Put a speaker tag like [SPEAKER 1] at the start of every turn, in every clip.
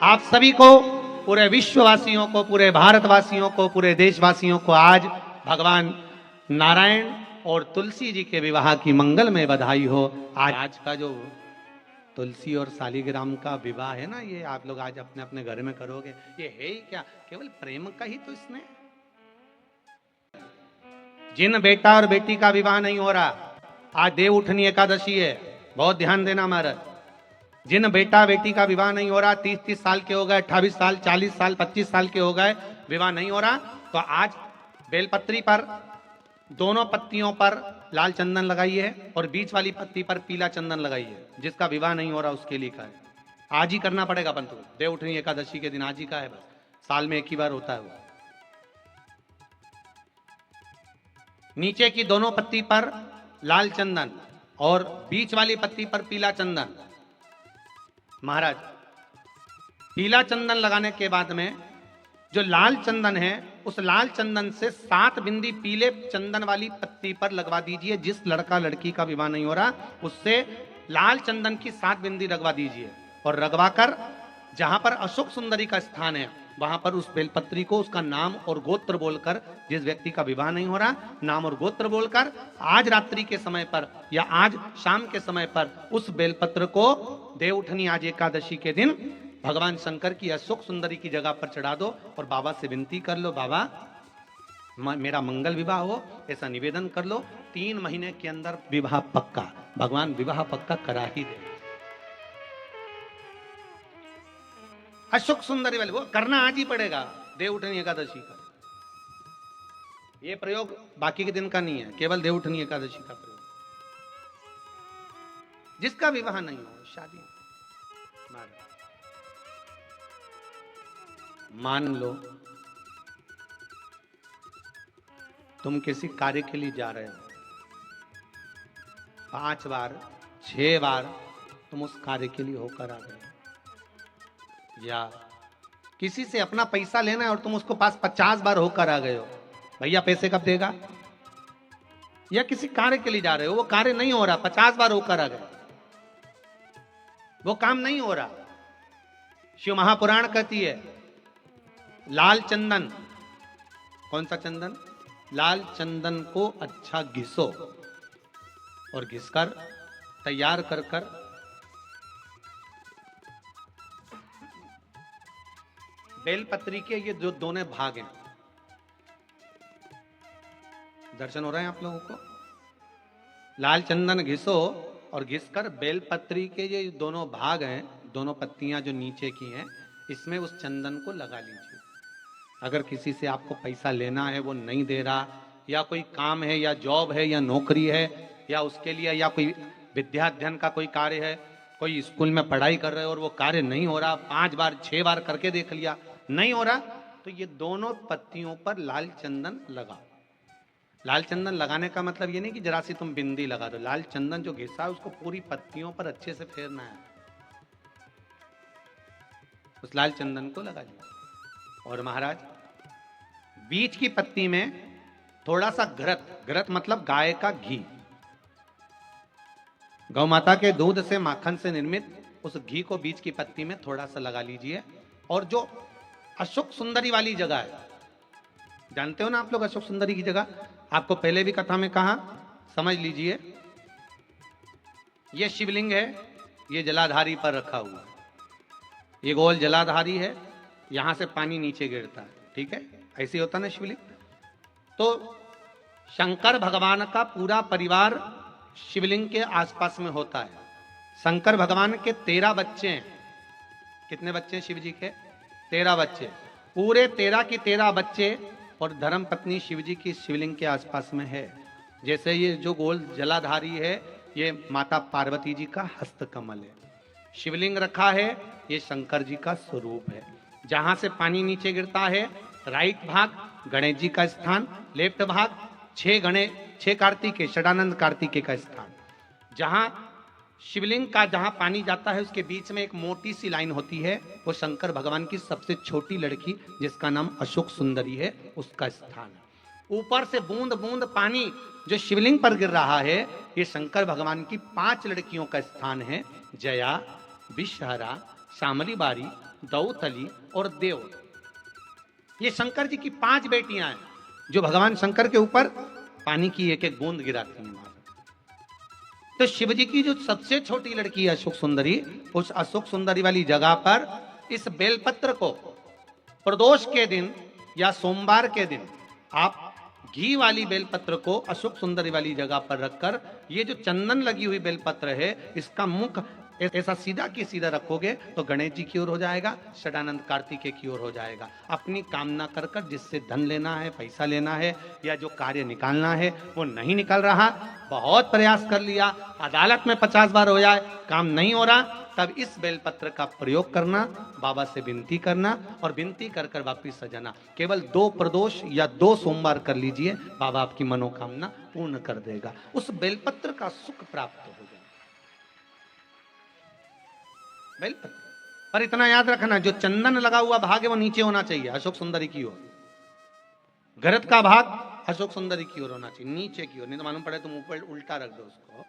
[SPEAKER 1] आप सभी को, पूरे विश्ववासियों को, पूरे भारतवासियों को, पूरे देशवासियों को आज भगवान नारायण और तुलसी जी के विवाह की मंगल में बधाई हो। आज का जो तुलसी और शालिग्राम का विवाह है ना, ये आप लोग आज अपने अपने घर में करोगे, ये है ही क्या, केवल प्रेम का ही तो इसमें। जिन बेटा और बेटी का विवाह नहीं हो रहा, आज देव उठनी एकादशी है, बहुत ध्यान देना महाराज। जिन बेटा बेटी का विवाह नहीं हो रहा, 30-30 साल के हो गए, 28 साल, 40 साल, 25 साल के हो गए, विवाह नहीं हो रहा, तो आज बेलपत्री पर दोनों पत्तियों पर लाल चंदन लगाइए और बीच वाली पत्ती पर पीला चंदन लगाइए। जिसका विवाह नहीं हो रहा उसके लिए का है, आज ही करना पड़ेगा बंधु। देव उठनी एकादशी के दिन आज ही का है, बस साल में एक ही बार होता है वो। नीचे की दोनों पत्ती पर लाल चंदन और बीच वाली पत्ती पर पीला चंदन। महाराज पीला चंदन लगाने के बाद में जो लाल चंदन है, उस लाल चंदन से 7 बिंदी पीले चंदन वाली पत्ती पर लगवा दीजिए। जिस लड़का लड़की का विवाह नहीं हो रहा, उससे लाल चंदन की 7 बिंदी लगवा दीजिए और लगवाकर जहां पर अशोक सुंदरी का स्थान है, वहां पर उस बेलपत्री को उसका नाम और गोत्र बोलकर, जिस व्यक्ति का विवाह नहीं हो रहा, नाम और गोत्र बोलकर आज रात्रि के समय पर या आज शाम के समय पर उस बेलपत्र को देव उठनी आज एकादशी के दिन भगवान शंकर की अशोक सुंदरी की जगह पर चढ़ा दो और बाबा से विनती कर लो, बाबा मेरा मंगल विवाह हो, ऐसा निवेदन कर लो। 3 महीने के अंदर विवाह पक्का, भगवान विवाह पक्का करा ही दे। अशोक सुंदरी वाले वो करना आज ही पड़ेगा, देव उठनी एकादशी का। ये प्रयोग बाकी के दिन का नहीं है, केवल देव उठनी एकादशी का प्रयोग। जिसका विवाह नहीं हो, शादी मान लो तुम किसी कार्य के लिए जा रहे हो, 5 बार 6 बार तुम उस कार्य के लिए होकर आ गए, या किसी से अपना पैसा लेना है और तुम उसको पास 50 बार होकर आ गए हो, भैया पैसे कब देगा। या किसी कार्य के लिए जा रहे हो, वो कार्य नहीं हो रहा, 50 बार होकर आ गए, वो काम नहीं हो रहा। शिव महापुराण कहती है लाल चंदन, कौन सा चंदन, लाल चंदन को अच्छा घिसो और घिसकर तैयार कर कर बेलपत्री के ये जो दोनों भाग हैं, दर्शन हो रहे हैं आप लोगों को। लाल चंदन घिसो और घिसकर बेलपत्री के ये दोनों भाग हैं, दोनों पत्तियां जो नीचे की हैं, इसमें उस चंदन को लगा लीजिए। अगर किसी से आपको पैसा लेना है, वो नहीं दे रहा, या कोई काम है या जॉब है या नौकरी है या उसके लिए, या कोई विद्या अध्ययन का कोई कार्य है, कोई स्कूल में पढ़ाई कर रहे हो और वो कार्य नहीं हो रहा, 5 बार 6 बार करके देख लिया नहीं हो रहा, तो ये दोनों पत्तियों पर लाल चंदन लगाओ। लाल चंदन लगाने का मतलब ये नहीं कि जरा सी तुम बिंदी लगा दो, लाल चंदन जो घिसा है उसको पूरी पत्तियों पर अच्छे से फेरना है, उस लाल चंदन को लगा लिया। और महाराज बीच की पत्ती में थोड़ा सा घृत, घृत मतलब गाय का घी, गौ माता के दूध से माखन से निर्मित उस घी को बीच की पत्ती में थोड़ा सा लगा लीजिए। और जो अशोक सुंदरी वाली जगह है, जानते हो ना आप लोग अशोक सुंदरी की जगह, आपको पहले भी कथा में कहा, समझ लीजिए। ये शिवलिंग है, ये जलाधारी पर रखा हुआ है, ये गोल जलाधारी है, यहां से पानी नीचे गिरता है, ठीक है, ऐसे होता ना शिवलिंग। तो शंकर भगवान का पूरा परिवार शिवलिंग के आसपास में होता है। शंकर भगवान के 13 बच्चे हैं। कितने बच्चे हैं शिव जी के? 13 बच्चे, पूरे 13 की 13 बच्चे और धर्म पत्नी शिव जी की शिवलिंग के आसपास में है। जैसे ये जो गोल जलाधारी है, ये माता पार्वती जी का हस्त कमल है। शिवलिंग रखा है, ये शंकर जी का स्वरूप है। जहां से पानी नीचे गिरता है, राइट भाग गणेश जी का स्थान, लेफ्ट भाग 6 कार्तिकेय, षडानंद कार्तिकेय का स्थान। जहां शिवलिंग का जहां पानी जाता है, उसके बीच में एक मोटी सी लाइन होती है, वो शंकर भगवान की सबसे छोटी लड़की जिसका नाम अशोक सुंदरी है, उसका स्थान है। ऊपर से बूंद बूंद पानी जो शिवलिंग पर गिर रहा है, ये शंकर भगवान की 5 लड़कियों का स्थान है, जया, विषहरा, शामली बारी, दौतली और देव। ये शंकर जी की 5 बेटियां हैं जो भगवान शंकर के ऊपर पानी की एक एक बूंद गिराती हैं। तो शिव जी की जो सबसे छोटी लड़की है अशोक सुंदरी, उस अशोक सुंदरी वाली जगह पर इस बेलपत्र को प्रदोष के दिन या सोमवार के दिन आप घी वाली बेलपत्र को अशोक सुंदरी वाली जगह पर रखकर, ये जो चंदन लगी हुई बेलपत्र है इसका मुख ऐसा सीधा की सीधा रखोगे तो गणेश जी की ओर हो जाएगा, षडानंद कार्तिकेय की ओर हो जाएगा। अपनी कामना कर कर जिससे धन लेना है, पैसा लेना है या जो कार्य निकालना है वो नहीं निकल रहा, बहुत प्रयास कर लिया, अदालत में 50 बार हो जाए, काम नहीं हो रहा, तब इस बेलपत्र का प्रयोग करना, बाबा से विनती करना और विनती कर कर वापिस सजाना। केवल 2 प्रदोष या 2 सोमवार कर लीजिए, बाबा आपकी मनोकामना पूर्ण कर देगा। उस बेलपत्र का सुख प्राप्त हो जाएगा। बेलपत्र पर इतना याद रखना, जो चंदन लगा हुआ भाग है वो नीचे होना चाहिए, अशोक सुंदरी की ओर। घृत का भाग अशोक सुंदरी की ओर होना चाहिए, नीचे की ओर, नहीं तो मालूम पड़े तुम ऊपर उल्टा रख दो उसको।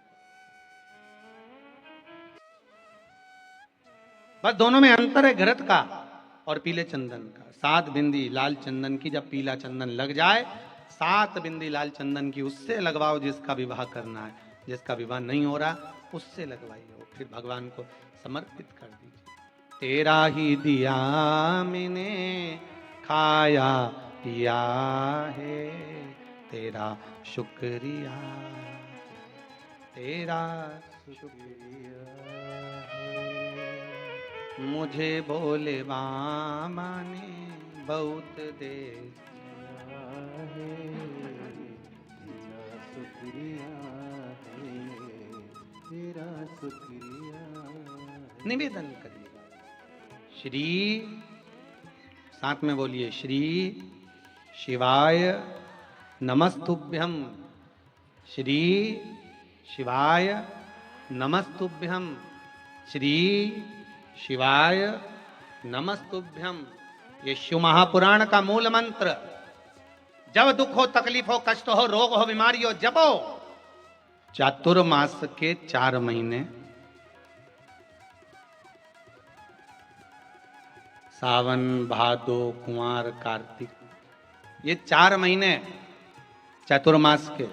[SPEAKER 1] बस दोनों में अंतर है घृत का और पीले चंदन का। 7 बिंदी लाल चंदन की जब पीला चंदन लग जाए, 7 बिंदी लाल चंदन की उससे लगवाओ जिसका विवाह करना है, जिसका विवाह नहीं हो रहा उससे लगवाइए, फिर भगवान को समर्पित कर दीजिए। तेरा ही दिया मैंने खाया पिया है, तेरा शुक्रिया, तेरा शुक्रिया है, मुझे भोले बाबा ने बहुत दे दिया है, तेरा शुक्रिया है, तेरा शुक्रिया है। निवेदन करिए श्री, साथ में बोलिए श्री शिवाय नमस्तुभ्यम, श्री शिवाय नमस्तुभ्यम, श्री शिवाय नमस्तुभ्यम। ये शिव महापुराण का मूल मंत्र। जब दुख हो, तकलीफ हो, कष्ट हो, रोग हो, बीमारी हो, जब हो, चातुर्मास के 4 महीने सावन भादो कुंवर कार्तिक, ये 4 महीने चतुर्मास के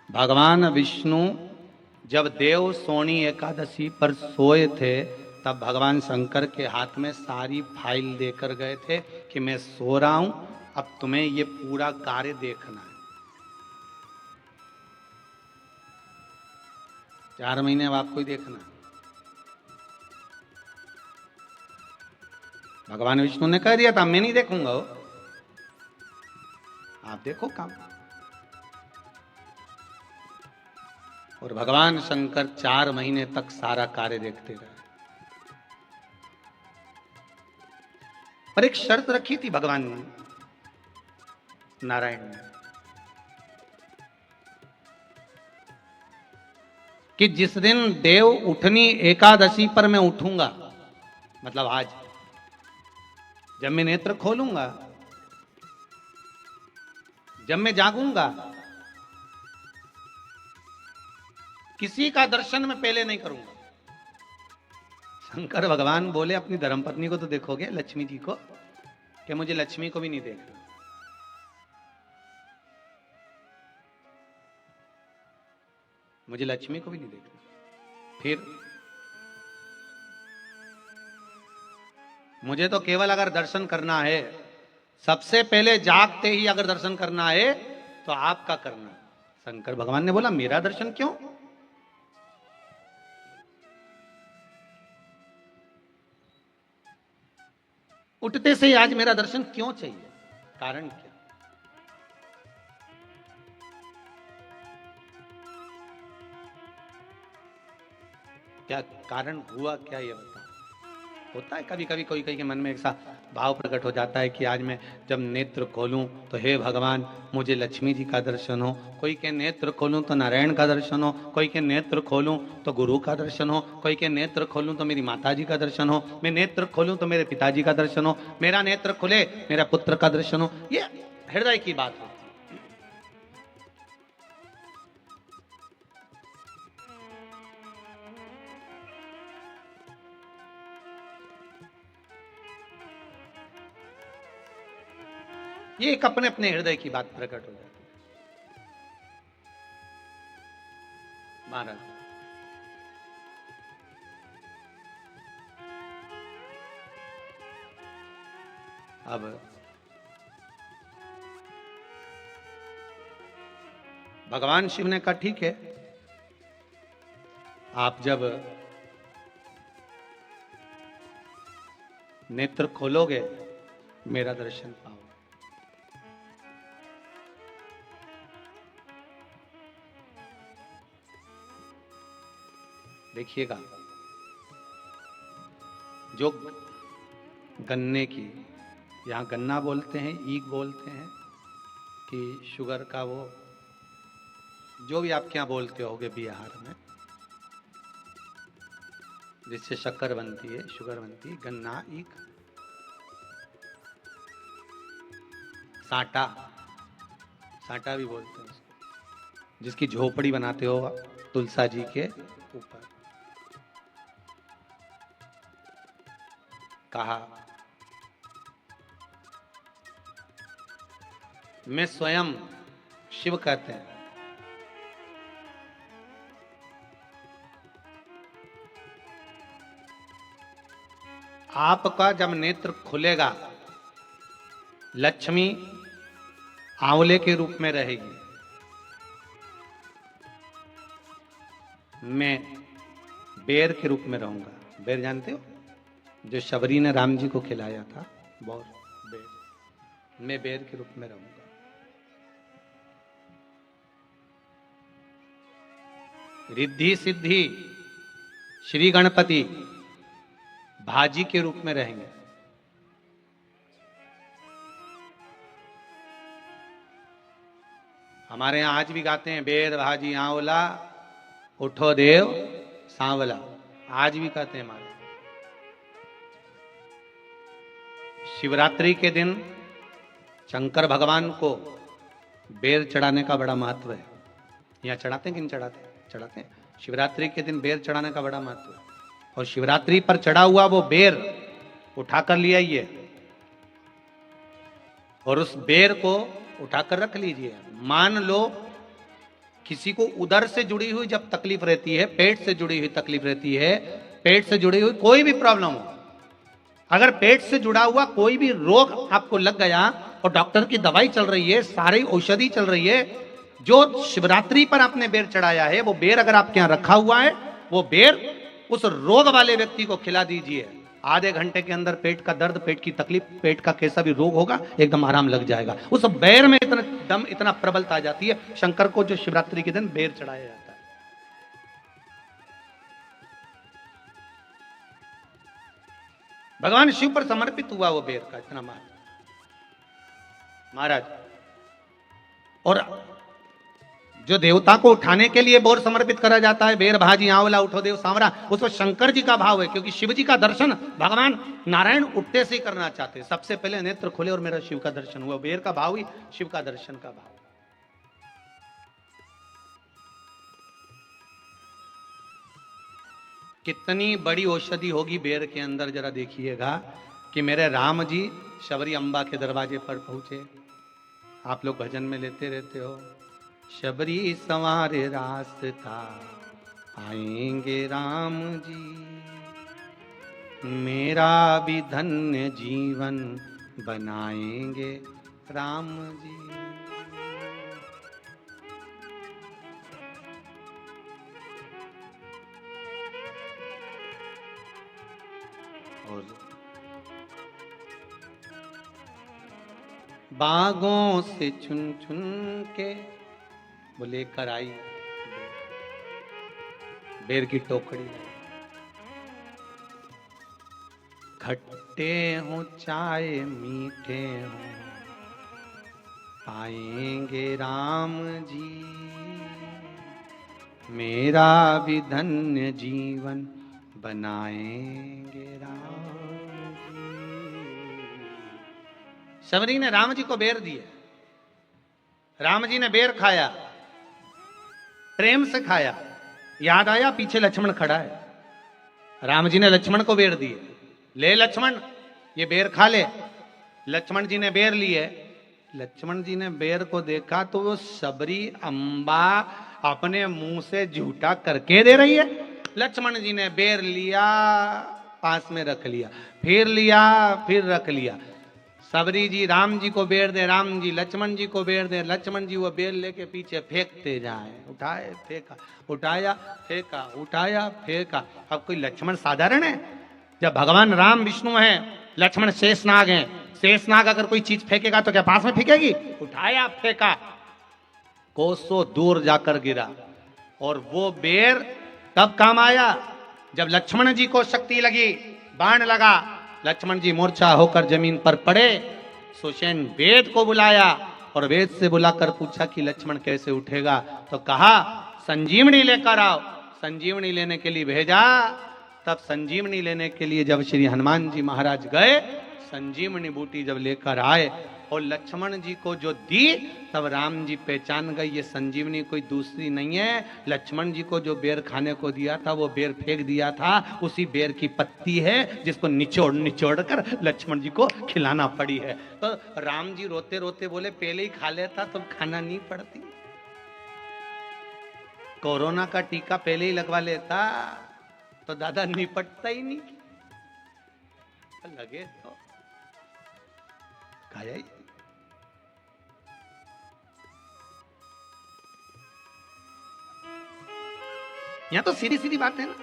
[SPEAKER 1] भगवान विष्णु जब देव सोनी एकादशी पर सोए थे, तब भगवान शंकर के हाथ में सारी फाइल देकर गए थे कि मैं सो रहा हूं, अब तुम्हें ये पूरा कार्य देखना है। 4 महीने अब आपको ही देखना है। भगवान विष्णु ने कह दिया था मैं नहीं देखूंगा, हो आप देखो काम। और भगवान शंकर 4 महीने तक सारा कार्य देखते रहे। पर एक शर्त रखी थी भगवान नारायण ने कि जिस दिन देव उठनी एकादशी पर मैं उठूंगा, मतलब आज जब मैं नेत्र खोलूंगा, जब मैं जागूंगा, किसी का दर्शन मैं पहले नहीं करूंगा। शंकर भगवान बोले अपनी धर्मपत्नी को तो देखोगे, लक्ष्मी जी को, कि मुझे लक्ष्मी को भी नहीं देखना। मुझे लक्ष्मी को भी नहीं देखना। फिर मुझे तो केवल अगर दर्शन करना है, सबसे पहले जागते ही अगर दर्शन करना है तो आपका करना। शंकर भगवान ने बोला मेरा दर्शन क्यों? उठते से ही आज मेरा दर्शन क्यों चाहिए? कारण क्या? क्या कारण हुआ क्या, ये बता। होता है कभी कभी कोई के मन में ऐसा भाव प्रकट हो जाता है कि आज मैं जब नेत्र खोलूं तो हे भगवान मुझे लक्ष्मी जी का दर्शन हो, कोई के नेत्र खोलूं तो नारायण का दर्शन हो, कोई के नेत्र खोलूं तो गुरु का दर्शन हो, कोई के नेत्र खोलूं तो मेरी माता जी का दर्शन हो, मैं नेत्र खोलूं तो मेरे पिताजी का दर्शन हो, मेरा नेत्र खुले मेरा पुत्र का दर्शन हो। ये हृदय की बात है। ये एक अपने अपने हृदय की बात प्रकट हो जाती है। महाराज अब भगवान शिव ने कहा ठीक है, आप जब नेत्र खोलोगे मेरा दर्शन पाओगे। देखिएगा, जो गन्ने की, यहां गन्ना बोलते हैं, ईख बोलते हैं कि शुगर का वो जो भी आप क्या बोलते होगे बिहार में, जिससे शक्कर बनती है, शुगर बनती है, गन्ना, ईख, साटा, साटा भी बोलते हैं उसको, जिसकी झोपड़ी बनाते हो तुलसा जी के ऊपर। कहा मैं स्वयं, शिव कहते हैं, आपका जब नेत्र खुलेगा लक्ष्मी आंवले के रूप में रहेगी, मैं बेर के रूप में रहूंगा। बेर जानते हो, जो शबरी ने राम जी को खिलाया था, बहुत बेर, मैं बेर के रूप में रहूंगा। रिद्धि सिद्धि श्री गणपति भाजी के रूप में रहेंगे। हमारे यहां आज भी गाते हैं, बेर भाजी आंवला उठो देव सांवला, आज भी कहते हैं हमारे। शिवरात्रि के दिन शंकर भगवान को बेर चढ़ाने का बड़ा महत्व है। यहाँ चढ़ाते हैं कि नहीं चढ़ाते? चढ़ाते हैं। शिवरात्रि के दिन बेर चढ़ाने का बड़ा महत्व है। और शिवरात्रि पर चढ़ा हुआ वो बेर उठाकर ले आइए और उस बेर को उठाकर रख लीजिए। मान लो किसी को उदर से जुड़ी हुई जब तकलीफ रहती है, पेट से जुड़ी हुई तकलीफ रहती है, पेट से जुड़ी हुई कोई भी प्रॉब्लम हो, अगर पेट से जुड़ा हुआ कोई भी रोग आपको लग गया और डॉक्टर की दवाई चल रही है, सारी औषधि चल रही है, जो शिवरात्रि पर आपने बेर चढ़ाया है, वो बेर अगर आपके यहां रखा हुआ है, वो बेर उस रोग वाले व्यक्ति को खिला दीजिए। आधे घंटे के अंदर पेट का दर्द, पेट की तकलीफ, पेट का कैसा भी रोग होगा, एकदम आराम लग जाएगा। उस बेर में इतना दम, इतना प्रबलता आ जाती है शंकर को, जो शिवरात्रि के दिन बेर चढ़ाया जाता है। भगवान शिव पर समर्पित हुआ वो बेर का इतना मान महाराज। और जो देवता को उठाने के लिए बोर समर्पित करा जाता है, बेर भाजी आंवला उठो देव सांवरा, उसमें शंकर जी का भाव है, क्योंकि शिव जी का दर्शन भगवान नारायण उठते से ही करना चाहते हैं। सबसे पहले नेत्र खोले और मेरा शिव का दर्शन हुआ। बेर का भाव ही शिव का दर्शन का भाव। कितनी बड़ी औषधि होगी बेर के अंदर, जरा देखिएगा कि मेरे राम जी शबरी अम्बा के दरवाजे पर पहुंचे। आप लोग भजन में लेते रहते हो, शबरी संवारे रास्ता आएंगे राम जी, मेरा भी धन्य जीवन बनाएंगे राम जी। और बागों से चुन चुन के वो लेकर आई बेर की टोकरी। खट्टे हो चाहे मीठे हो पाएंगे राम जी, मेरा भी धन्य जीवन बनाएंगे राम जी। शबरी ने राम जी को बेर दिए, राम जी ने बेर खाया, प्रेम से खाया। याद आया पीछे लक्ष्मण खड़ा है, राम जी ने लक्ष्मण को बेर दिए, ले लक्ष्मण ये बेर खा ले। लक्ष्मण जी ने बेर लिए, लक्ष्मण जी ने बेर को देखा तो वो सबरी अम्बा अपने मुंह से झूठा करके दे रही है। लक्ष्मण जी ने बेर लिया, पास में रख लिया, फिर लिया, फिर रख लिया। सबरी जी राम जी को बेर दे, राम जी लक्ष्मण जी को बेर दे, लक्ष्मण जी वो बेर लेके पीछे फेंकते जाए। उठाए फेंका, उठाया फेंका, उठाया फेंका। अब कोई लक्ष्मण साधारण है? जब भगवान राम विष्णु हैं, लक्ष्मण शेषनाग हैं, शेषनाग अगर कोई चीज फेंकेगा तो क्या पास में फेंकेगी? उठाया फेंका, कोसों दूर जाकर गिरा। और वो बेर तब काम आया जब लक्ष्मण जी को शक्ति लगी, बाण लगा, लक्ष्मण जी मूर्छा होकर जमीन पर पड़े। सुषेण वेद को बुलाया और वेद से बुलाकर पूछा कि लक्ष्मण कैसे उठेगा? तो कहा संजीवनी लेकर आओ। संजीवनी लेने के लिए भेजा। तब संजीवनी लेने के लिए जब श्री हनुमान जी महाराज गए, संजीवनी बूटी जब लेकर आए और लक्ष्मण जी को जो दी, तब राम जी पहचान गए ये संजीवनी कोई दूसरी नहीं है। लक्ष्मण जी को जो बेर खाने को दिया था वो बेर फेंक दिया था, उसी बेर की पत्ती है जिसको निचोड़ निचोड़ कर लक्ष्मण जी को खिलाना पड़ी है। तो राम जी रोते रोते बोले पहले ही खा लेता तो खाना नहीं पड़ती, कोरोना का टीका पहले ही लगवा लेता तो दादा निपटता ही नहीं। लगे तो खाया ही। यहां तो सीधी सीधी बात है ना।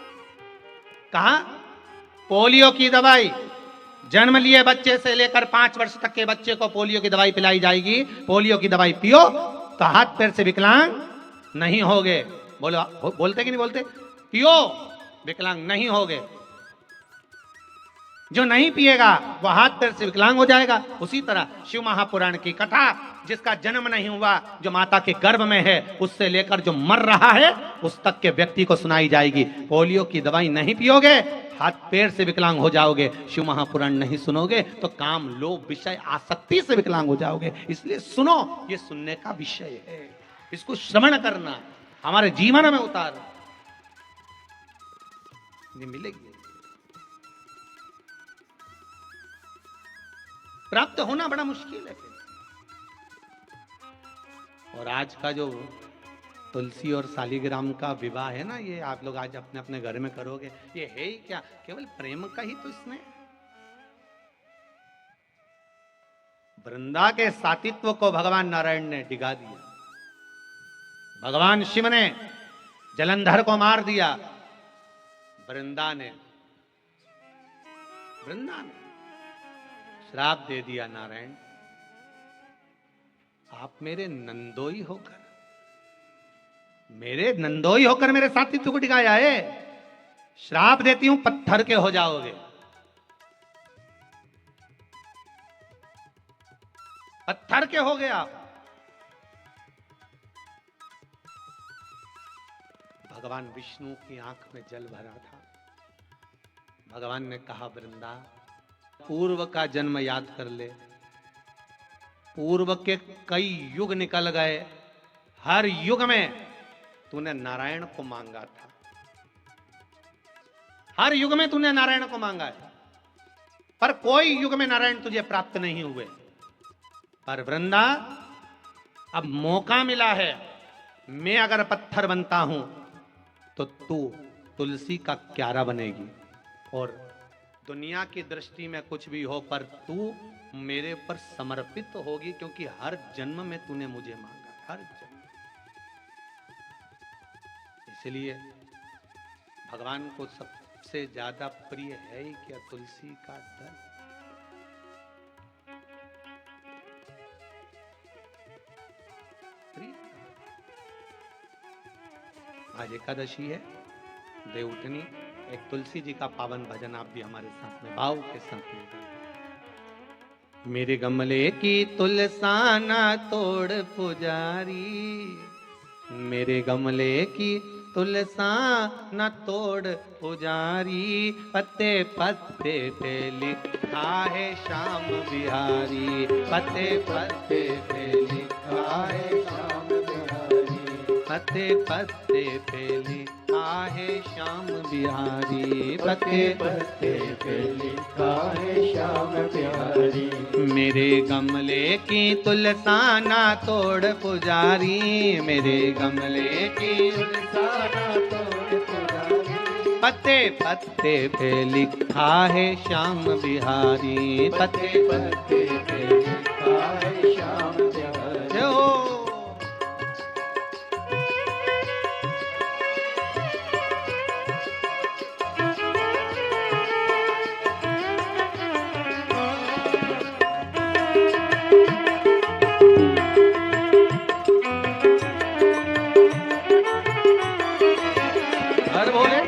[SPEAKER 1] कहा पोलियो की दवाई जन्म लिए बच्चे से लेकर 5 वर्ष तक के बच्चे को पोलियो की दवाई पिलाई जाएगी। पोलियो की दवाई पियो तो हाथ पैर से विकलांग नहीं होगे। बोलो, बोलते कि नहीं बोलते? पियो विकलांग नहीं होगे। जो नहीं पिएगा वह हाथ पैर से विकलांग हो जाएगा। उसी तरह शिव महापुराण की कथा, जिसका जन्म नहीं हुआ, जो माता के गर्भ में है, उससे लेकर जो मर रहा है उस तक के व्यक्ति को सुनाई जाएगी। पोलियो की दवाई नहीं पियोगे, हाथ पैर से विकलांग हो जाओगे। शिव महापुराण नहीं सुनोगे तो काम, लोभ, विषय, आसक्ति से विकलांग हो जाओगे। इसलिए सुनो, ये सुनने का विषय है, इसको श्रवण करना, हमारे जीवन में उतारना। ये मिलेगी, प्राप्त होना बड़ा मुश्किल है। और आज का जो तुलसी और शालिग्राम का विवाह है ना, ये आप लोग आज अपने अपने घर में करोगे, ये है ही क्या? केवल प्रेम का ही तो इसमें। वृंदा के सातित्व को भगवान नारायण ने डिगा दिया। भगवान शिव ने जलंधर को मार दिया। वृंदा ने श्राप दे दिया, नारायण आप मेरे नंदोई होकर मेरे सातित्व को डिगाया है। श्राप देती हूं, पत्थर के हो जाओगे। पत्थर के हो गए आप। भगवान विष्णु की आंख में जल भरा था। भगवान ने कहा वृंदा, पूर्व का जन्म याद कर ले। पूर्व के कई युग निकल गए, हर युग में तूने नारायण को मांगा था। हर युग में तूने नारायण को मांगा है, पर कोई युग में नारायण तुझे प्राप्त नहीं हुए। पर वृंदा, अब मौका मिला है। मैं अगर पत्थर बनता हूं तो तू तुलसी का क्यारा बनेगी। और दुनिया की दृष्टि में कुछ भी हो, पर तू मेरे पर समर्पित होगी, क्योंकि हर जन्म में तूने मुझे मांगा, हर जन्म। इसलिए भगवान को सबसे ज्यादा प्रिय है ही क्या? तुलसी का दल। आज एकादशी है, देवउठनी, एक तुलसी जी का पावन भजन आप भी हमारे साथ में भाव के साथ में। मेरे गमले की तुलसाना तोड़ पुजारी, मेरे गमले की तुलसाना तोड़ पुजारी, पत्ते पत्ते पे लिखा है श्याम बिहारी, पत्ते पत्ते पे लिखा है श्याम बिहारी, पत्ते पत्ते पे लिखा लिखा है श्याम बिहारी, पत्ते
[SPEAKER 2] पत्ते पे लिखा है श्याम बिहारी।
[SPEAKER 1] मेरे गमले की तुलसाना तोड़ पुजारी, मेरे गमले की
[SPEAKER 2] तुलसाना तोड़ पुजारी।
[SPEAKER 1] पत्ते पत्ते पे लिखा है श्याम बिहारी, पत्ते
[SPEAKER 2] पत्ते पे लिखा है श्याम बिहारी।
[SPEAKER 1] जय हो। हर बोले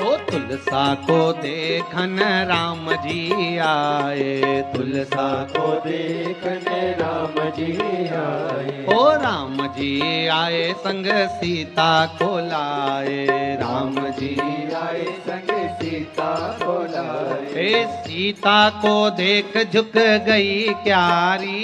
[SPEAKER 1] ओ तुलसा को देखन राम जी आए, तुलसा
[SPEAKER 2] को देखने राम जी आए।
[SPEAKER 1] ओ राम जी आए संग सीता को लाए, राम जी
[SPEAKER 2] आए संग सीता को लाए।
[SPEAKER 1] ए सीता को देख झुक गई क्यारी,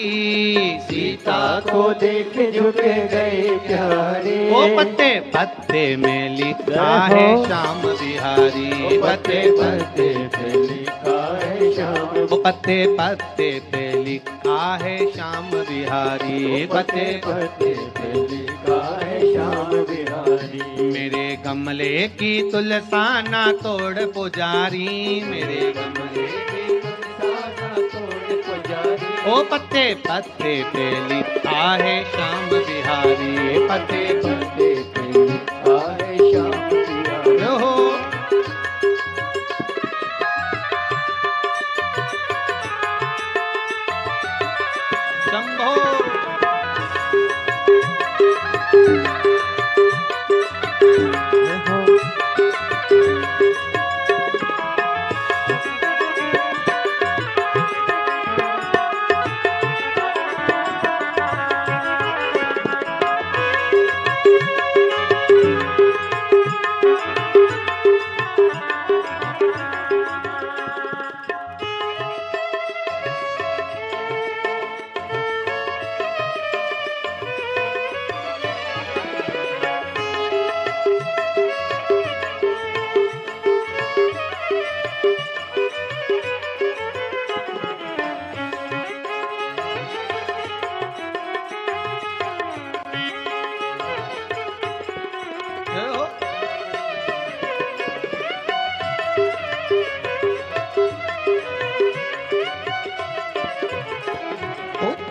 [SPEAKER 2] सीता को देख झुक गए प्यारे।
[SPEAKER 1] ओ पत्ते पत्ते में लिखा है श्याम बिहारी,
[SPEAKER 2] पत्ते पत्ते पे लिखा है श्याम।
[SPEAKER 1] ओ पत्ते पत्ते पे लिखा है श्याम बिहारी, पत्ते
[SPEAKER 2] पत्ते पे लिखा है श्याम बिहारी।
[SPEAKER 1] मेरे गमले की तुलसाना तोड़ पुजारी, मेरे गमले की
[SPEAKER 2] तुलसाना तोड़ पुजारी।
[SPEAKER 1] ओ पत्ते पत्ते पे लिखा है श्याम बिहारी, पत्ते
[SPEAKER 2] पत्ते पे लिखा है श्याम बिहारी।
[SPEAKER 1] हो। शंभो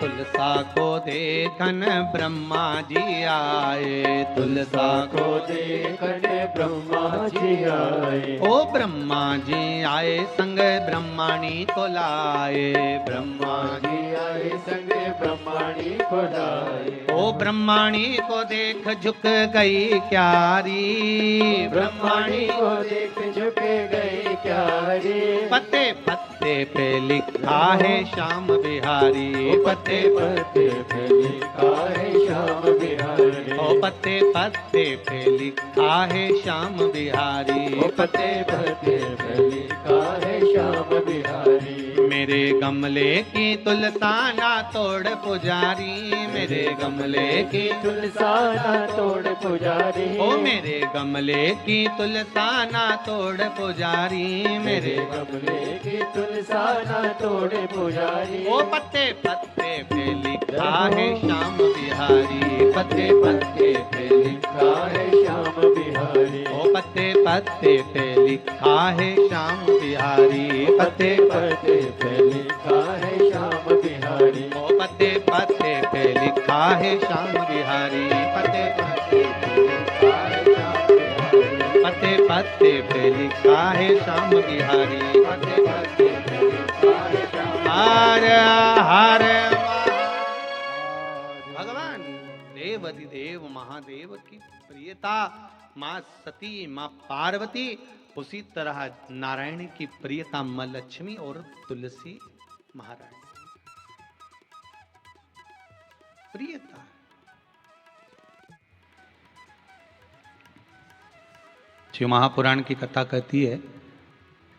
[SPEAKER 1] तुलसा को देखन ब्रह्मा जी आए, तुलसा
[SPEAKER 2] को देखने ब्रह्मा जी आए।
[SPEAKER 1] ओ ब्रह्मा जी आए संग ब्रह्माणी को लाए, ब्रह्मा
[SPEAKER 2] जी आए संग ब्रह्माणी को लाए।
[SPEAKER 1] ओ ब्रह्माणी को देख झुक गई क्यारी,
[SPEAKER 2] ब्रह्माणी को देख झुक गई क्यारी।
[SPEAKER 1] पत्ते पत्ते पे लिखा है श्याम बिहारी, पत्ते
[SPEAKER 2] पत्ते पे लिखा है श्याम बिहारी।
[SPEAKER 1] ओ पत्ते पत्ते पे लिखा है श्याम बिहारी,
[SPEAKER 2] पत्ते पत्ते पे लिखा है श्याम बिहारी।
[SPEAKER 1] मेरे गमले की तुलसाना तोड़ पुजारी, मेरे गमले की
[SPEAKER 2] तुलसाना तोड़ पुजारी।
[SPEAKER 1] ओ मेरे गमले की तुलसाना तोड़ पुजारी, मेरे
[SPEAKER 2] गमले की तुलसाना तोड़ पुजारी।
[SPEAKER 1] ओ पत्ते पत्ते पे लिखा है श्याम बिहारी, पत्ते पत्ते पे
[SPEAKER 2] लिखा है श्याम बिहारी।
[SPEAKER 1] ओ पत्ते पत्ते पे लिखा है श्याम बिहारी, पत्ते
[SPEAKER 2] पत्ते पे लिखा है श्याम बिहारी।
[SPEAKER 1] ओ पत्ते पत्ते पे लिखा है श्याम बिहारी, पत्ते पत्ते पत्ते पत्ते पे लिखा है श्याम बिहारी, पत्ते पत्ते पे लिखा है श्याम। हर हर भगवान देवति देव महादेव की प्रियता माँ सती माँ पार्वती, उसी तरह नारायण की प्रियता माँ लक्ष्मी और तुलसी महारानी प्रियता। शिव महापुराण की कथा कहती है,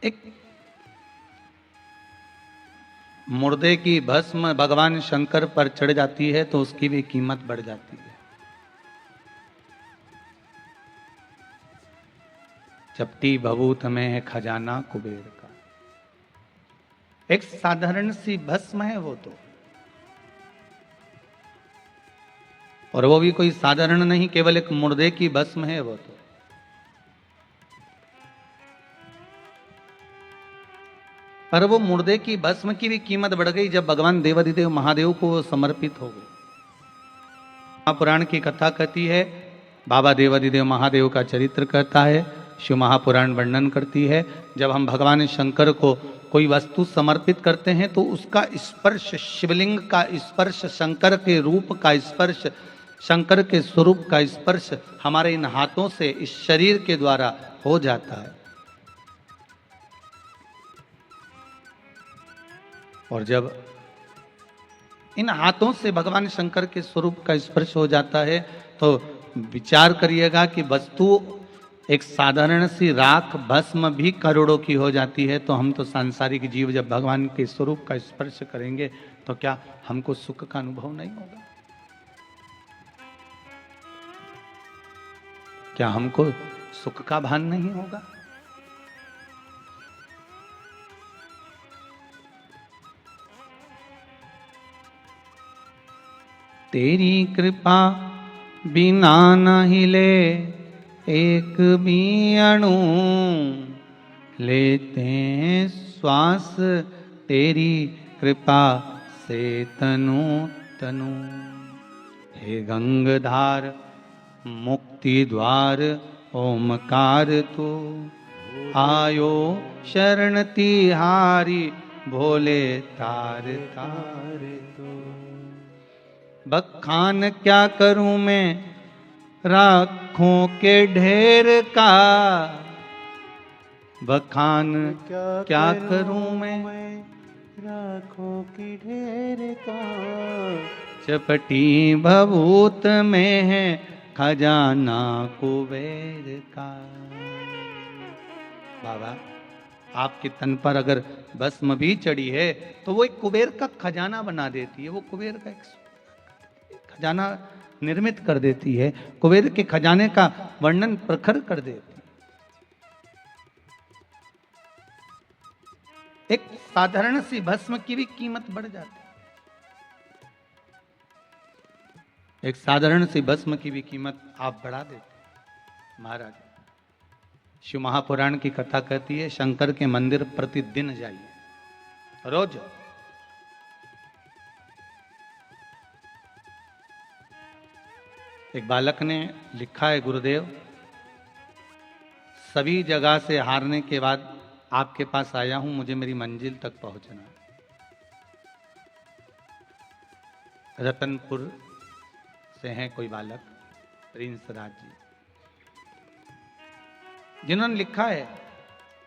[SPEAKER 1] एक मुर्दे की भस्म भगवान शंकर पर चढ़ जाती है तो उसकी भी कीमत बढ़ जाती है। चपटी भभूत में है खजाना कुबेर का। एक साधारण सी भस्म है वो तो, और वो भी कोई साधारण नहीं, केवल एक मुर्दे की भस्म है वो तो। पर वो मुर्दे की भस्म की भी कीमत बढ़ गई जब भगवान देवाधिदेव महादेव को वो समर्पित हो गए। महापुराण की कथा कहती है, बाबा देवाधिदेव महादेव का चरित्र कहता है, शिव महापुराण वर्णन करती है, जब हम भगवान शंकर को कोई वस्तु समर्पित करते हैं तो उसका स्पर्श, शिवलिंग का स्पर्श, शंकर के रूप का स्पर्श, शंकर के स्वरूप का स्पर्श हमारे इन हाथों से, इस शरीर के द्वारा हो जाता है। और जब इन हाथों से भगवान शंकर के स्वरूप का स्पर्श हो जाता है तो विचार करिएगा कि वस्तु एक साधारण सी राख भस्म भी करोड़ों की हो जाती है, तो हम तो सांसारिक जीव जब भगवान के स्वरूप का स्पर्श करेंगे तो क्या हमको सुख का अनुभव नहीं होगा? क्या हमको सुख का भान नहीं होगा? तेरी कृपा बिना न हिले एक भी अणु, लेते हैं श्वास तेरी कृपा से तनु तनु। हे गंगाधार मुक्ति द्वार ओमकार तू, आयो शरण तिहारी भोले तार तार तू। बखान क्या करूं मैं राखों के ढेर का, बखान क्या करूं मैं राखों के ढेर का। चपटी भभूत में है खजाना कुबेर का। बाबा, आपके तन पर अगर भस्म भी चढ़ी है तो वो एक कुबेर का खजाना बना देती है, वो कुबेर का एक खजाना निर्मित कर देती है, कुबेर के खजाने का वर्णन प्रखर कर देती है। एक साधारण सी भस्म की भी कीमत बढ़ जाती है। एक साधारण सी भस्म की भी कीमत आप बढ़ा देते। महाराज, शिव महापुराण की कथा कहती है, शंकर के मंदिर प्रतिदिन जाइए, रोज। एक बालक ने लिखा है, गुरुदेव सभी जगह से हारने के बाद आपके पास आया हूं, मुझे मेरी मंजिल तक पहुंचना है। रतनपुर से हैं कोई बालक, प्रिंस राज जी, जिन्होंने लिखा है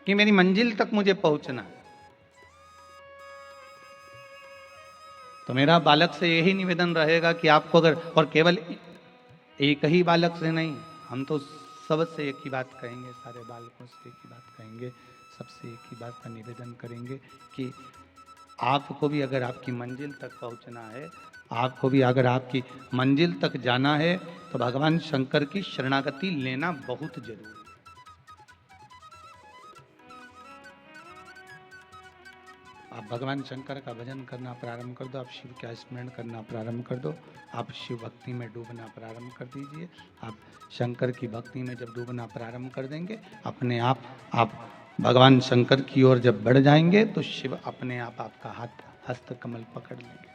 [SPEAKER 1] कि मेरी मंजिल तक मुझे पहुंचना है। तो मेरा बालक से यही निवेदन रहेगा कि आपको अगर, और केवल एक ही बालक से नहीं, हम तो सबसे एक ही बात कहेंगे, सारे बालकों से एक ही बात कहेंगे, सबसे एक ही बात का निवेदन करेंगे कि आपको भी अगर आपकी मंजिल तक पहुंचना है, आपको भी अगर आपकी मंजिल तक जाना है तो भगवान शंकर की शरणागति लेना बहुत जरूरी है। आप भगवान शंकर का भजन करना प्रारंभ कर दो, आप शिव का स्मरण करना प्रारंभ कर दो, आप शिव भक्ति में डूबना प्रारंभ कर दीजिए। आप शंकर की भक्ति में जब डूबना प्रारंभ कर देंगे, अपने आप भगवान शंकर की ओर जब बढ़ जाएंगे तो शिव अपने आप आपका हाथ हस्त कमल पकड़ लेंगे।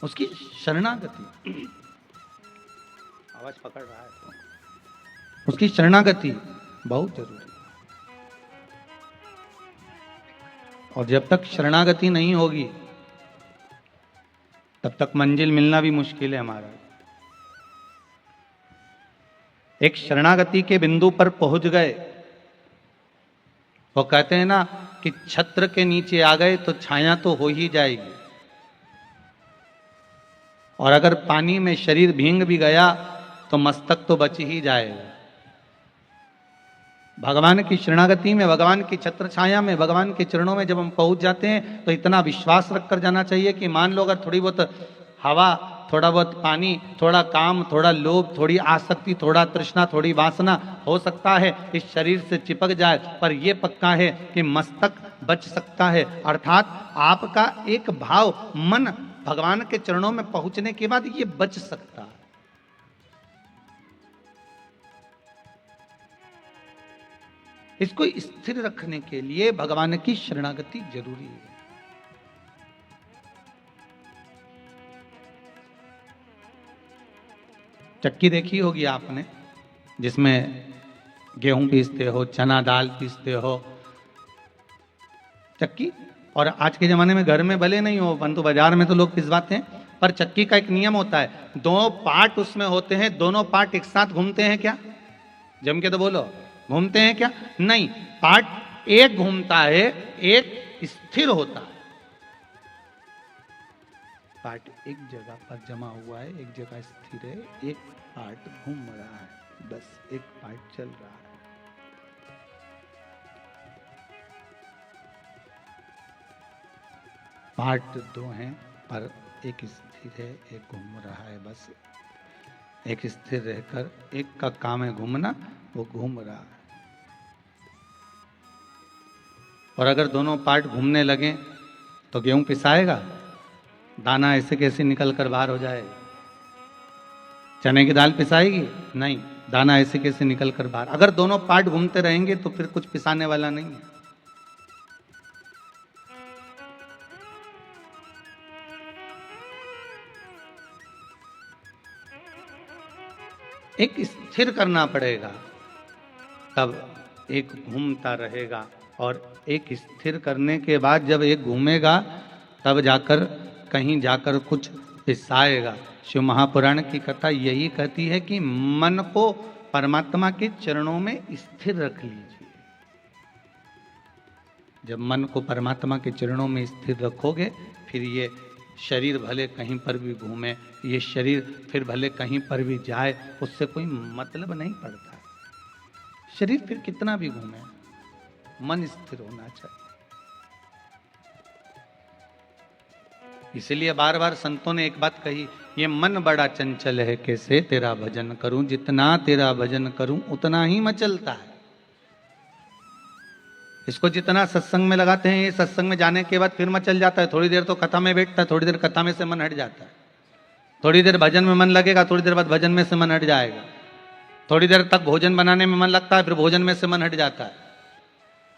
[SPEAKER 1] उसकी शरणागति, आवाज पकड़ रहा है तो, उसकी शरणागति बहुत जरूरी है। और जब तक शरणागति नहीं होगी तब तक मंजिल मिलना भी मुश्किल है हमारा। एक शरणागति के बिंदु पर पहुंच गए, वो कहते हैं ना कि छत्र के नीचे आ गए तो छाया तो हो ही जाएगी, और अगर पानी में शरीर भींग भी गया तो मस्तक तो बच ही जाएगा। भगवान की शरणागति में, भगवान की छत्र छाया में, भगवान के चरणों में जब हम पहुंच जाते हैं तो इतना विश्वास रख कर जाना चाहिए कि मान लो अगर थोड़ी बहुत हवा, थोड़ा बहुत पानी, थोड़ा काम, थोड़ा लोभ, थोड़ी आसक्ति, थोड़ा तृष्णा, थोड़ी वासना हो सकता है इस शरीर से चिपक जाए, पर यह पक्का है कि मस्तक बच सकता है। अर्थात आपका एक भाव, मन भगवान के चरणों में पहुंचने के बाद ये बच सकता है। इसको स्थिर रखने के लिए भगवान की शरणागति जरूरी है। चक्की देखी होगी आपने, जिसमें गेहूं पीसते हो, चना दाल पीसते हो, चक्की। और आज के जमाने में घर में भले नहीं हो, परंतु बाजार में तो लोग पिसवाते हैं। पर चक्की का एक नियम होता है, दो पार्ट उसमें होते हैं, दोनों पार्ट एक साथ घूमते हैं क्या? जम के तो बोलो, घूमते हैं क्या? नहीं, पार्ट एक घूमता है, एक स्थिर होता है। पार्ट एक जगह पर जमा हुआ है, एक जगह स्थिर है, एक पार्ट घूम रहा है, बस एक पार्ट चल रहा है। पार्ट दो हैं, पर एक स्थिर है, एक घूम रहा है, बस एक स्थिर रहकर, एक का काम है घूमना, वो घूम रहा है। और अगर दोनों पार्ट घूमने लगे तो गेहूं पिसाएगा? दाना ऐसे कैसे निकल कर बाहर हो जाएगा? चने की दाल पिसाएगी? नहीं, दाना ऐसे कैसे निकल कर बाहर। अगर दोनों पार्ट घूमते रहेंगे तो फिर कुछ पिसाने वाला नहीं है। एक स्थिर करना पड़ेगा, तब एक घूमता रहेगा। और एक स्थिर करने के बाद जब एक घूमेगा तब जाकर कहीं जाकर कुछ पिसाएगा। शिव महापुराण की कथा यही कहती है कि मन को परमात्मा के चरणों में स्थिर रख लीजिए। जब मन को परमात्मा के चरणों में स्थिर रखोगे, फिर ये शरीर भले कहीं पर भी घूमे, ये शरीर फिर भले कहीं पर भी जाए, उससे कोई मतलब नहीं पड़ता। शरीर फिर कितना भी घूमे, मन स्थिर होना चाहिए। इसलिए बार बार संतों ने एक बात कही, ये मन बड़ा चंचल है, कैसे तेरा भजन करूं, जितना तेरा भजन करूं उतना ही मचलता है। इसको जितना सत्संग में लगाते हैं, ये सत्संग में जाने के बाद फिर मचल जाता है। थोड़ी देर तो कथा में बैठता है, थोड़ी देर कथा में से मन हट जाता है, थोड़ी देर भजन में मन लगेगा, थोड़ी देर बाद भजन में से मन हट जाएगा, थोड़ी देर तक भोजन बनाने में मन लगता है, फिर भोजन में से मन हट जाता है।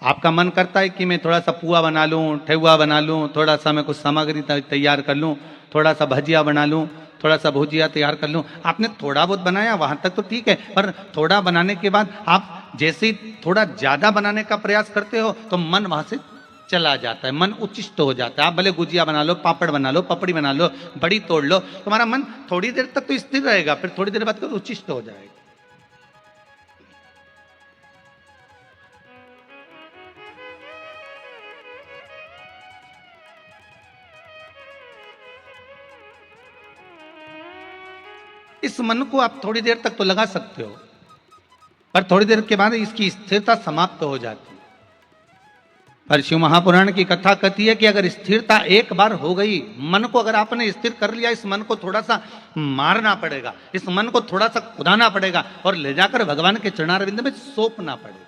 [SPEAKER 1] आपका मन करता है कि मैं थोड़ा सा पुआ बना लूं, ठेहुआ बना लूं, थोड़ा सा मैं कुछ सामग्री तैयार कर लूं, थोड़ा सा भजिया बना लूं, थोड़ा सा भुजिया तैयार कर लूं। आपने थोड़ा बहुत बनाया, वहां तक तो ठीक है, पर थोड़ा बनाने के बाद आप जैसे ही थोड़ा ज्यादा बनाने का प्रयास करते हो तो मन वहां से चला जाता है, मन उच्चिष्ट हो जाता है। आप भले गुजिया बना लो, पापड़ बना लो, पपड़ी बना लो, बड़ी तोड़ लो, तुम्हारा मन थोड़ी देर तक तो स्थिर रहेगा, फिर थोड़ी देर बाद तो उच्चिष्ट हो जाएगा। इस मन को आप थोड़ी देर तक तो लगा सकते हो, पर थोड़ी देर के बाद इसकी स्थिरता समाप्त हो जाती है। पर शिव महापुराण की कथा कहती है कि अगर स्थिरता एक बार हो गई, मन को अगर आपने स्थिर कर लिया, इस मन को थोड़ा सा मारना पड़ेगा, इस मन को थोड़ा सा खुदाना पड़ेगा और ले जाकर भगवान के चरणारविंद में सौंपना पड़ेगा।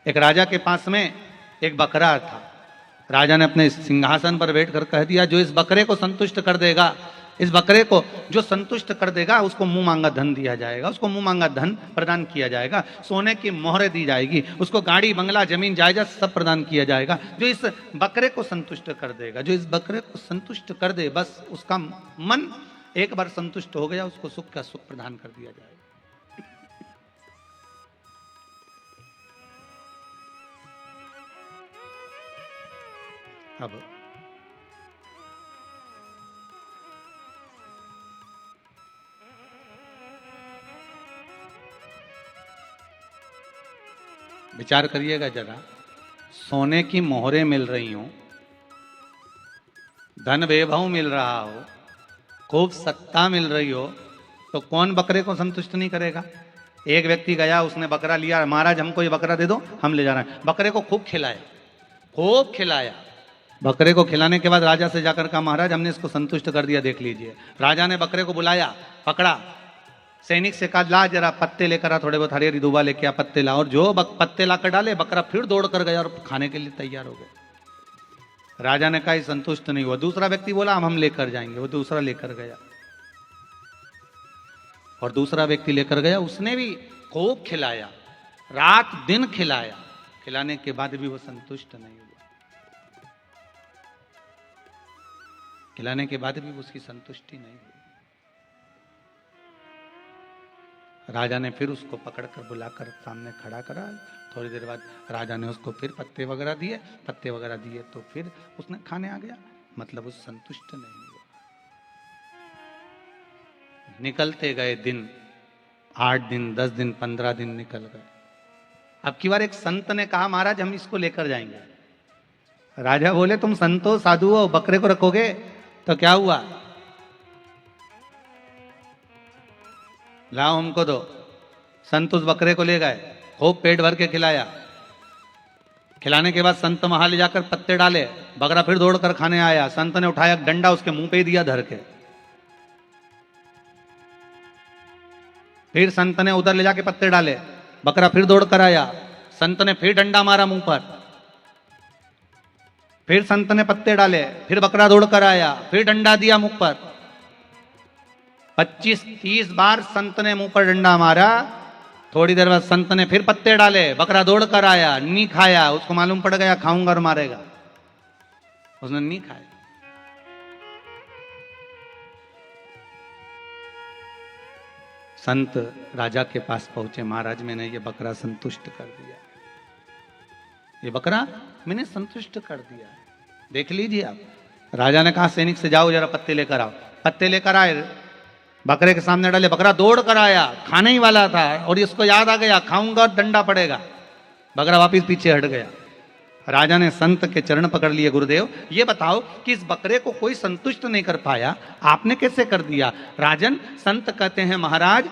[SPEAKER 1] एक राजा के पास में एक बकरा था। राजा ने अपने सिंहासन पर बैठकर कह दिया, जो इस बकरे को संतुष्ट कर देगा, इस बकरे को जो संतुष्ट कर देगा, उसको मुंह मांगा धन दिया जाएगा, उसको मुंह मांगा धन प्रदान किया जाएगा, सोने की मोहरें दी जाएगी, उसको गाड़ी बंगला जमीन जायदाद सब प्रदान किया जाएगा। जो इस बकरे को संतुष्ट कर देगा, जो इस बकरे को संतुष्ट कर दे, बस उसका मन एक बार संतुष्ट हो गया, उसको सुख का सुख प्रदान कर दिया जाएगा। अब विचार करिएगा जरा, सोने की मोहरें मिल रही हो, धन वैभव मिल रहा हो, खूब सत्ता मिल रही हो, तो कौन बकरे को संतुष्ट नहीं करेगा? एक व्यक्ति गया, उसने बकरा लिया, महाराज हमको ये बकरा दे दो, हम ले जा रहे हैं। बकरे को खूब खिलाया, खूब खिलाया। बकरे को खिलाने के बाद राजा से जाकर कहा, महाराज हमने इसको संतुष्ट कर दिया, देख लीजिए। राजा ने बकरे को बुलाया, पकड़ा, सैनिक से कहा, ला जरा पत्ते लेकर आ, थोड़े बहुत हरी हरी दूबा लेके आ, पत्ते ला। और जो पत्ते ला कर डाले, बकरा फिर दौड़ कर गया और खाने के लिए तैयार हो गया। राजा ने कहा, ये संतुष्ट नहीं हुआ। दूसरा व्यक्ति बोला, हम लेकर जाएंगे। वो दूसरा लेकर गया और दूसरा व्यक्ति लेकर गया, उसने भी खूब खिलाया, रात दिन खिलाया। खिलाने के बाद भी वो संतुष्ट नहीं हुआ। खिलाने के बाद भी उसकी संतुष्टि नहीं हुई। राजा ने फिर उसको पकड़कर बुलाकर सामने खड़ा करा। थोड़ी देर बाद राजा ने उसको फिर पत्ते वगैरह दिए। पत्ते वगैरह दिए तो फिर उसने खाने आ गया, मतलब वो संतुष्ट नहीं हुआ। निकलते गए दिन, 8 दिन, 10 दिन, 15 दिन निकल गए। अब की बार एक संत ने कहा, महाराज हम इसको लेकर जाएंगे। राजा बोले, तुम संत हो, साधु हो, बकरे को रखोगे? तो क्या हुआ, लाओ हमको दो। संत उस बकरे को ले गए, खूब पेट भर के खिलाया। खिलाने के बाद संत वहां ले जाकर पत्ते डाले, बकरा फिर दौड़ कर खाने आया। संत ने उठाया डंडा, उसके मुंह पे ही दिया धर के। फिर संत ने उधर ले जाके पत्ते डाले, बकरा फिर दौड़ कर आया। संत ने फिर डंडा मारा मुंह पर। फिर संत ने पत्ते डाले, फिर बकरा दौड़ कर आया, फिर डंडा दिया मुंह पर। 25-30 बार संत ने मुंह पर डंडा मारा। थोड़ी देर बाद संत ने फिर पत्ते डाले, बकरा दौड़ कर आया, नहीं खाया। उसको मालूम पड़ गया खाऊंगा और मारेगा, उसने नहीं खाया। संत राजा के पास पहुंचे, महाराज मैंने ये बकरा संतुष्ट कर दिया, ये बकरा मैंने संतुष्ट कर दिया, देख लीजिए आप। राजा ने कहा, सैनिक से जाओ जरा पत्ते लेकर आओ। पत्ते लेकर आए, बकरे के सामने डाले, बकरा दौड़ कर आया, खाने ही वाला था और इसको याद आ गया खाऊंगा और डंडा पड़ेगा। बकरा वापिस पीछे हट गया। राजा ने संत के चरण पकड़ लिए, गुरुदेव ये बताओ कि इस बकरे को कोई संतुष्ट नहीं कर पाया, आपने कैसे कर दिया? राजन, संत कहते हैं, महाराज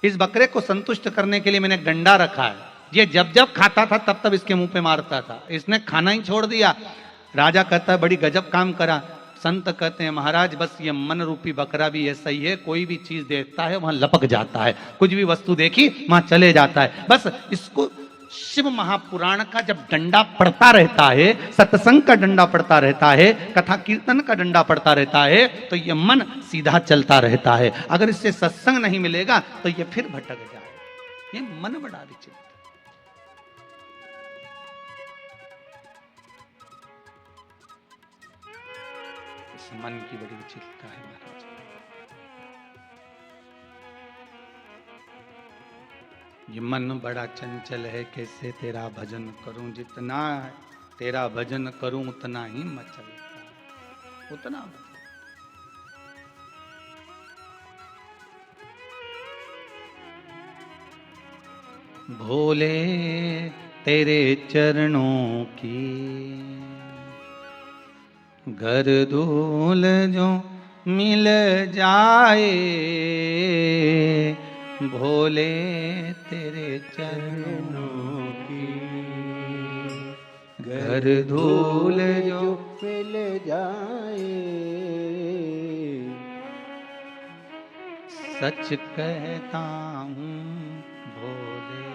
[SPEAKER 1] इस बकरे को संतुष्ट करने के लिए मैंने डंडा रखा है, ये जब जब खाता था तब तब इसके मुंह पे मारता था, इसने खाना ही छोड़ दिया। राजा कहता है, बड़ी गजब काम करा। संत कहते हैं, महाराज बस ये मन रूपी बकरा भी ऐसा ही है, कोई भी चीज देखता है वहां लपक जाता है, कुछ भी वस्तु देखी वहां चले जाता है। बस इसको शिव महापुराण का जब डंडा पड़ता रहता है, सत्संग का डंडा पड़ता रहता है, कथा कीर्तन का डंडा पड़ता रहता है, तो ये मन सीधा चलता रहता है। अगर इससे सत्संग नहीं मिलेगा तो ये फिर भटक जाए। ये मन बड़ा विचित्र। इस मन की बड़ी विचित्रता है महाराज। ये मन बड़ा चंचल है, कैसे तेरा भजन करूं, जितना तेरा भजन करूं उतना ही मचलता है, उतना भोले तेरे चरणों की घर धूल जो मिल जाए, भोले तेरे चरणों की घर धूल जो
[SPEAKER 2] मिल जाए,
[SPEAKER 1] सच कहता हूँ भोले।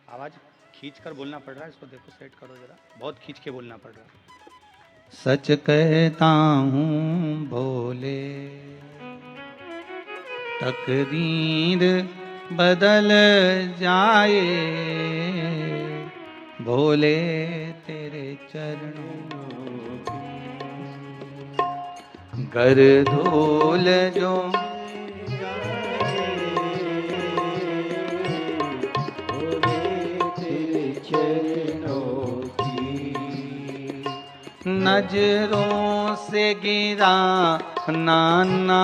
[SPEAKER 1] आवाज खींच कर बोलना पड़ रहा है, इसको देखो सेट करो जरा, बहुत खींच के बोलना पड़ रहा है। सच कहता हूँ भोले, तकदीर बदल जाए, भोले तेरे चरणों की घर धूल जो नजरों से गिरा नाना,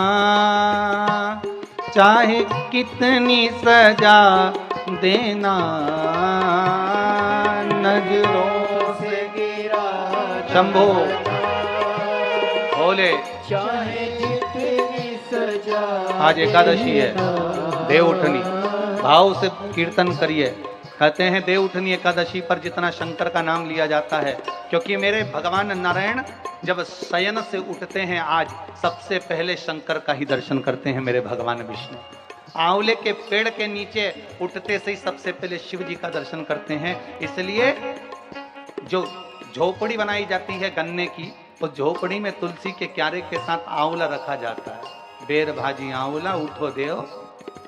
[SPEAKER 1] चाहे कितनी सजा देना, नजरों से गिरा शंभो भोले,
[SPEAKER 2] चाहे जितनी सजा
[SPEAKER 1] आज एकादशी है, देव उठनी भाव से कीर्तन करिए। कहते हैं देव उठनी एकादशी पर जितना शंकर का नाम लिया जाता है, क्योंकि मेरे भगवान नारायण जब शयन से उठते हैं आज सबसे पहले शंकर का ही दर्शन करते हैं मेरे भगवान विष्णु। आंवले के पेड़ के नीचे उठते से ही सबसे पहले शिव जी का दर्शन करते हैं। इसलिए जो झोपड़ी बनाई जाती है गन्ने की, उस झोपड़ी में तुलसी के क्यारे के साथ आंवला रखा जाता है। बेर भाजी आंवला उठो देव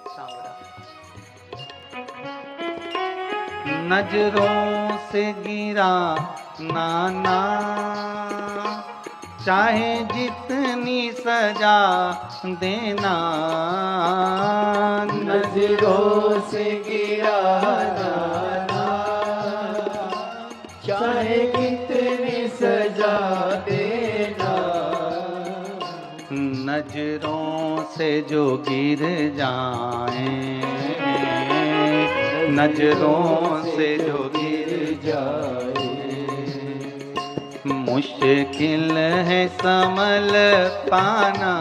[SPEAKER 1] सांवरा। नजरों से गिरा नाना चाहे जितनी सजा देना,
[SPEAKER 2] नजरों से गिरा नाना चाहे कितनी सजा देना,
[SPEAKER 1] नजरों से जो गिर जाए, नजरों से जो गिर
[SPEAKER 2] जाए,
[SPEAKER 1] मुश्किल है संभल पाना,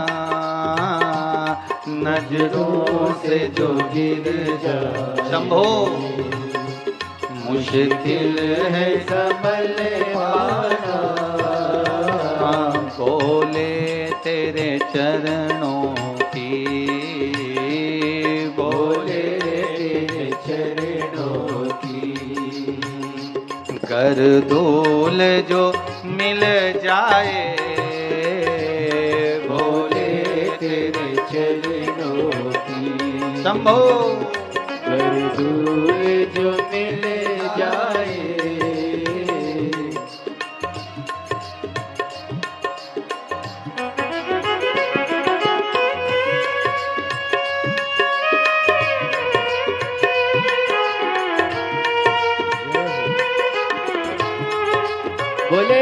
[SPEAKER 1] नजरों से जो गिर जाए। शंभो मुश्किल है
[SPEAKER 2] संभल पाना,
[SPEAKER 1] बोले तेरे चरणों की, बोले
[SPEAKER 2] तेरे चरणों की,
[SPEAKER 1] कर धूल जो मिल जाए,
[SPEAKER 2] बोले तेरे चरणों की,
[SPEAKER 1] शंभो
[SPEAKER 2] कर दूर जो मिल जाए। बोले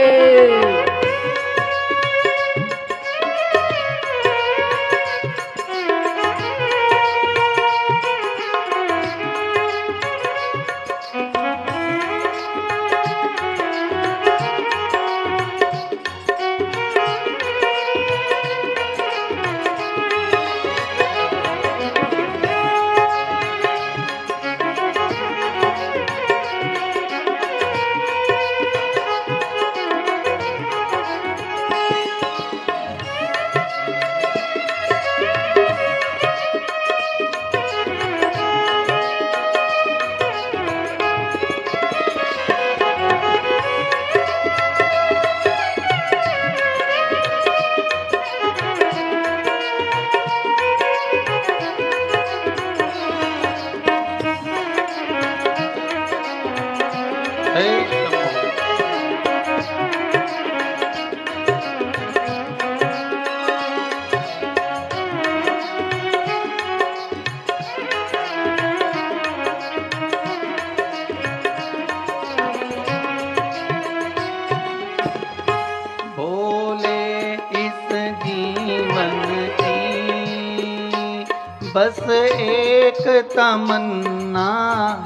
[SPEAKER 1] बस एक तमन्ना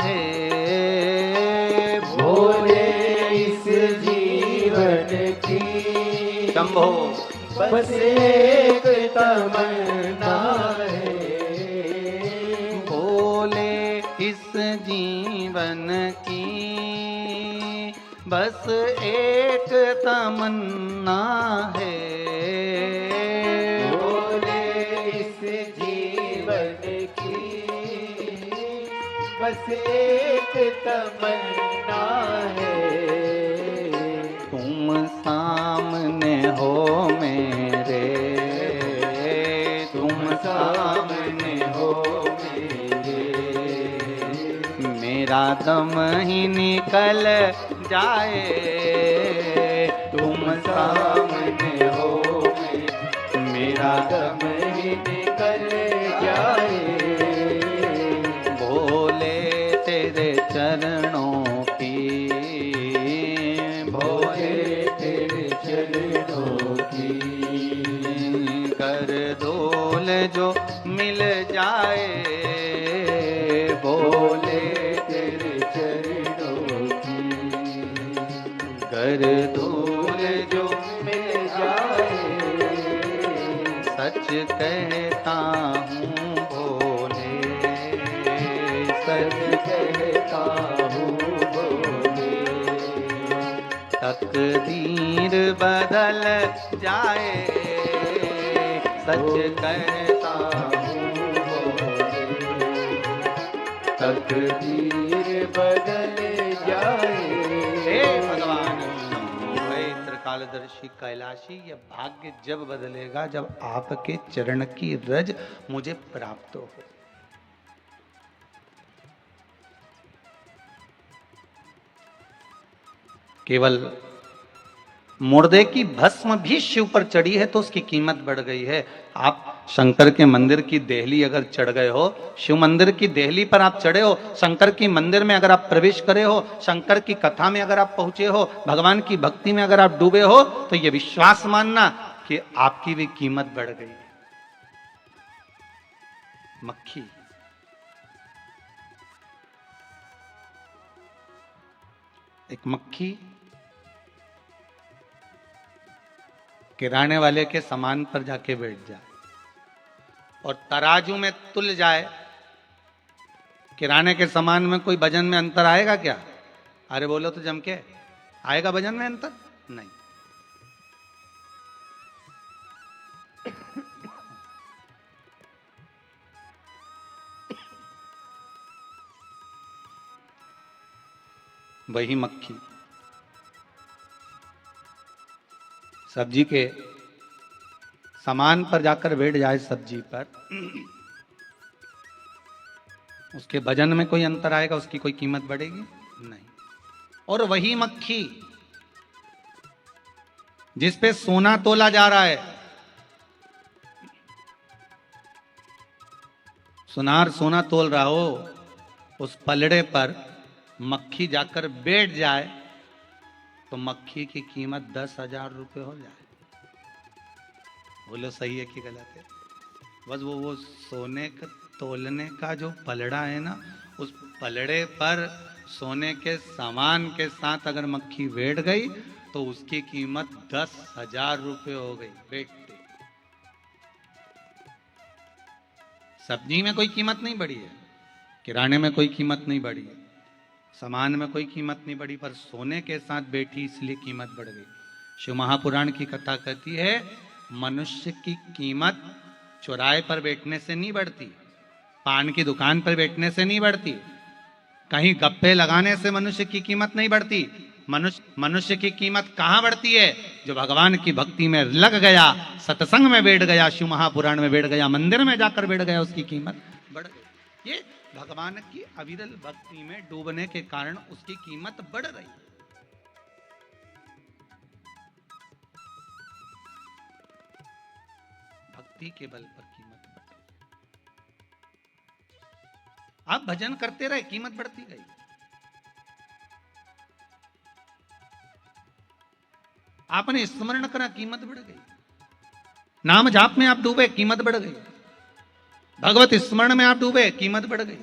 [SPEAKER 1] है,
[SPEAKER 2] भोले इस जीवन की,
[SPEAKER 1] शंभो
[SPEAKER 2] बस एक तमन्ना है,
[SPEAKER 1] भोले इस जीवन की बस एक तमन्ना है,
[SPEAKER 2] भोले इस जीवन की बस एक तमन्ना है,
[SPEAKER 1] तुम सामने हो मेरे, तुम सामने हो मेरे, मेरा दम ही निकल जाए, तुम सामने हो मेरा
[SPEAKER 2] दम ही निकल जाए,
[SPEAKER 1] भोले तेरे चरणों की,
[SPEAKER 2] भोले तेरे चरणों की,
[SPEAKER 1] कर डोल जो मिल जाए, भोले
[SPEAKER 2] तेरे चरणों की,
[SPEAKER 1] कर डोल जो
[SPEAKER 2] मिल जाए,
[SPEAKER 1] सच कहता हूँ भोले,
[SPEAKER 2] सच कहता हूँ भोले।
[SPEAKER 1] तकदीर बदल जाए, सच कहता
[SPEAKER 2] हूँ भोले, तकदीर बदल जाए।
[SPEAKER 1] हे भगवान है त्रिकालदर्शी कैलाशी, यह भाग्य जब बदलेगा जब आपके चरण की रज मुझे प्राप्त हो। केवल मुर्दे की भस्म भी शिव पर चढ़ी है तो उसकी कीमत बढ़ गई है। आप शंकर के मंदिर की देहली अगर चढ़ गए हो, शिव मंदिर की देहली पर आप चढ़े हो, शंकर की मंदिर में अगर आप प्रवेश करे हो, शंकर की कथा में अगर आप पहुंचे हो, भगवान की भक्ति में अगर आप डूबे हो, तो ये विश्वास मानना कि आपकी भी कीमत बढ़ गई। मक्खी एक मक्खी किराने वाले के सामान पर जाके बैठ जाए और तराजू में तुल जाए, किराने के सामान में कोई वजन में अंतर आएगा क्या? अरे बोलो तो जम के, आएगा वजन में अंतर? नहीं। वही मक्खी सब्जी के सामान पर जाकर बैठ जाए, सब्जी पर, उसके वजन में कोई अंतर आएगा, उसकी कोई कीमत बढ़ेगी? नहीं। और वही मक्खी जिस पे सोना तोला जा रहा है, सुनार सोना तोल रहा हो, उस पलड़े पर मक्खी जाकर बैठ जाए तो मक्खी की कीमत 10,000 रुपये हो जाए। बोलो सही है कि गलत है? बस वो सोने का तोलने का जो पलड़ा है ना, उस पलड़े पर सोने के सामान के साथ अगर मक्खी बैठ गई तो उसकी कीमत 10,000 रुपये हो गई। बैठते सब्जी में कोई कीमत नहीं बढ़ी है, किराने में कोई कीमत नहीं बढ़ी है, सामान में कोई कीमत नहीं बढ़ी, पर सोने के साथ बैठी इसलिए कीमत बढ़ गई। शिव महापुराण की कथा कहती है मनुष्य की कीमत चौराहे पर बैठने से नहीं बढ़ती, पान की दुकान पर बैठने से नहीं बढ़ती, कहीं गप्पे लगाने से मनुष्य की कीमत नहीं बढ़ती। मनुष्य की कीमत कहां बढ़ती है? जो भगवान की भक्ति में लग गया, सत्संग में बैठ गया, शिव महापुराण में बैठ गया, मंदिर में जाकर बैठ गया, उसकी कीमत बढ़ गई। ये भगवान की अविरल भक्ति में डूबने के कारण उसकी कीमत बढ़ रही है। भक्ति के बल पर कीमत बढ़ गई। आप भजन करते रहे, कीमत बढ़ती गई। आपने स्मरण करा, कीमत बढ़ गई। नाम जाप में आप डूबे, कीमत बढ़ गई। भगवत स्मरण में आप डूबे, कीमत बढ़ गई।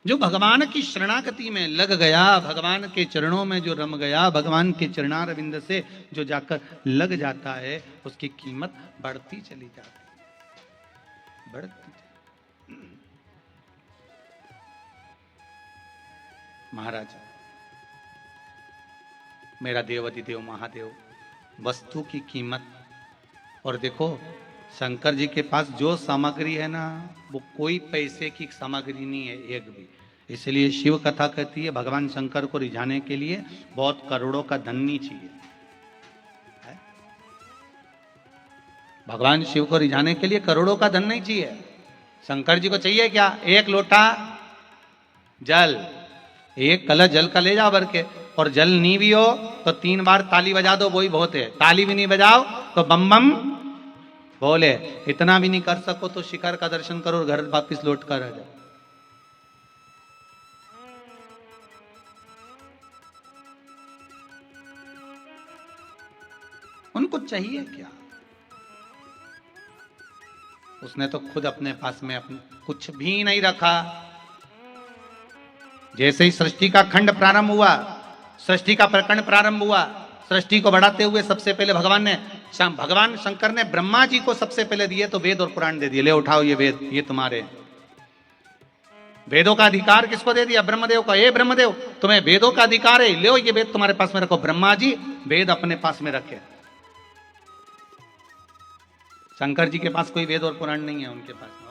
[SPEAKER 1] जो भगवान की शरणागति में लग गया, भगवान के चरणों में जो रम गया, भगवान के चरणारविंद से जो जाकर लग जाता है, उसकी कीमत बढ़ती चली जाती है, बढ़ती चली। महाराज, मेरा देव अधिदेव महादेव वस्तु की कीमत, और देखो शंकर जी के पास जो सामग्री है ना, वो कोई पैसे की सामग्री नहीं है एक भी। इसलिए शिव कथा कहती है भगवान शंकर को रिझाने के लिए बहुत करोड़ों का धन नहीं चाहिए। भगवान शिव को रिझाने के लिए करोड़ों का धन नहीं चाहिए। शंकर जी को चाहिए क्या? एक लोटा जल, एक कलश जल का ले जाओ भर के, और जल नहीं भी हो तो 3 बार ताली बजा दो, वही बहुत है। ताली भी नहीं बजाओ तो बम बम बोले। इतना भी नहीं कर सको तो शिखर का दर्शन करो और घर वापिस लौट कर आ जाओ। उनको चाहिए क्या? उसने तो खुद अपने पास में कुछ भी नहीं रखा। जैसे ही सृष्टि का खंड प्रारंभ हुआ, सृष्टि का प्रकरण प्रारंभ हुआ, सृष्टि को बढ़ाते हुए सबसे पहले भगवान ने भगवान शंकर ने ब्रह्मा जी को सबसे पहले दिए तो वेद और पुराण दे दिए, ले उठाओ ये वेद, ये तुम्हारे। वेदों का अधिकार किसको दे दिया? ब्रह्मदेव का। ए ब्रह्मदेव, तुम्हें वेदों का अधिकार है, ले ये वेद तुम्हारे पास में रखो। ब्रह्मा जी वेद अपने पास में रखे। शंकर जी के पास कोई वेद और पुराण नहीं है, उनके पास में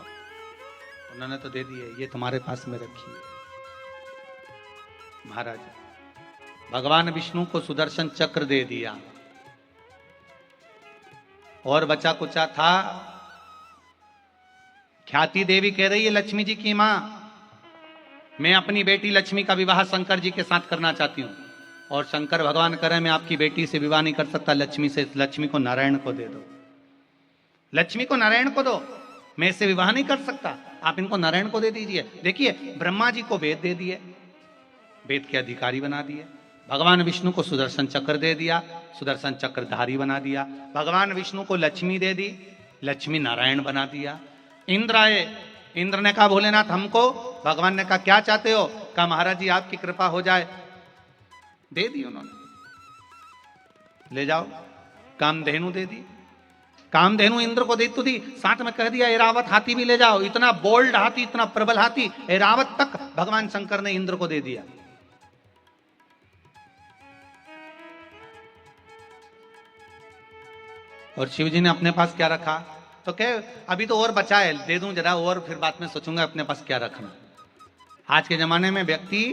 [SPEAKER 1] उन्होंने तो दे दिए, ये तुम्हारे पास में रखिए। महाराज भगवान विष्णु को सुदर्शन चक्र दे दिया, और बचा कुचा था। ख्याति देवी कह रही है लक्ष्मी जी की मां, मैं अपनी बेटी लक्ष्मी का विवाह शंकर जी के साथ करना चाहती हूं। और शंकर भगवान कह रहे मैं आपकी बेटी से विवाह नहीं कर सकता, लक्ष्मी से, लक्ष्मी को नारायण को दे दो, लक्ष्मी को नारायण को दो, मैं इससे विवाह नहीं कर सकता, आप इनको नारायण को दे दीजिए। देखिए ब्रह्मा जी को वेद दे दिए, वेद के अधिकारी बना दिए। भगवान विष्णु को सुदर्शन चक्र दे दिया, सुदर्शन चक्रधारी बना दिया। भगवान विष्णु को लक्ष्मी दे दी, लक्ष्मी नारायण बना दिया। इंद्र आए, इंद्र ने कहा भोलेनाथ हमको, भगवान ने कहा क्या चाहते हो? कहा महाराज जी आपकी कृपा हो जाए, दे दी उन्होंने, ले जाओ। कामधेनु दे दी, कामधेनु इंद्र को दे तो दी, साथ में कह दिया ऐरावत हाथी भी ले जाओ। इतना बोल्ड हाथी, इतना प्रबल हाथी, ऐरावत तक भगवान शंकर ने इंद्र को दे दिया। और शिव जी ने अपने पास क्या रखा? तो कहे अभी तो और बचा है, दे दूं जरा और, फिर बाद में सोचूंगा अपने पास क्या रखना। आज के जमाने में व्यक्ति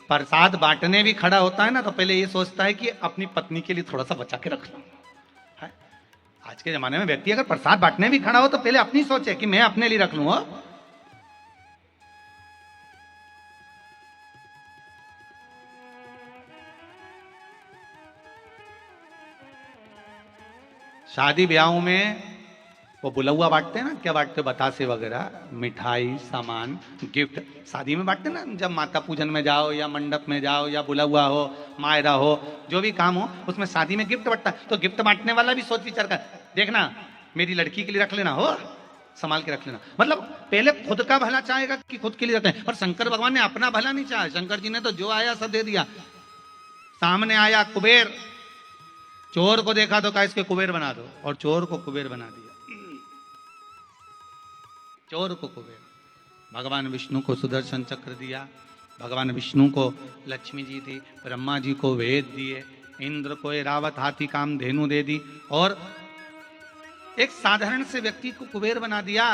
[SPEAKER 1] प्रसाद बांटने भी खड़ा होता है ना, तो पहले ये सोचता है कि अपनी पत्नी के लिए थोड़ा सा बचा के रख लूं। आज के जमाने में व्यक्ति अगर प्रसाद बांटने भी खड़ा हो तो पहले अपनी सोचे कि मैं अपने लिए रख लूं। हो शादी ब्याहों में वो बुलौआ बांटते हैं ना, क्या बांटते? बतासे वगैरह, मिठाई, सामान, गिफ्ट शादी में बांटते ना। जब माता पूजन में जाओ या मंडप में जाओ या बुलौआ हो, मायरा हो, जो भी काम हो उसमें शादी में गिफ्ट बांटता है। तो गिफ्ट बांटने वाला भी सोच विचार कर, देखना मेरी लड़की के लिए रख लेना, हो संभाल के रख लेना। मतलब पहले खुद का भला चाहेगा कि खुद के लिए रखते हैं। पर शंकर भगवान ने अपना भला नहीं चाहा। शंकर जी ने तो जो आया सब दे दिया। सामने आया कुबेर, चोर को देखा तो कहा इसके कुबेर बना दो, और चोर को कुबेर बना दिया। चोर को कुबेर। भगवान विष्णु को सुदर्शन चक्र दिया, भगवान विष्णु को लक्ष्मी जी दी, ब्रह्मा जी को वेद दिए, इंद्र को ऐरावत हाथी कामधेनु दे दी, और एक साधारण से व्यक्ति को कुबेर बना दिया।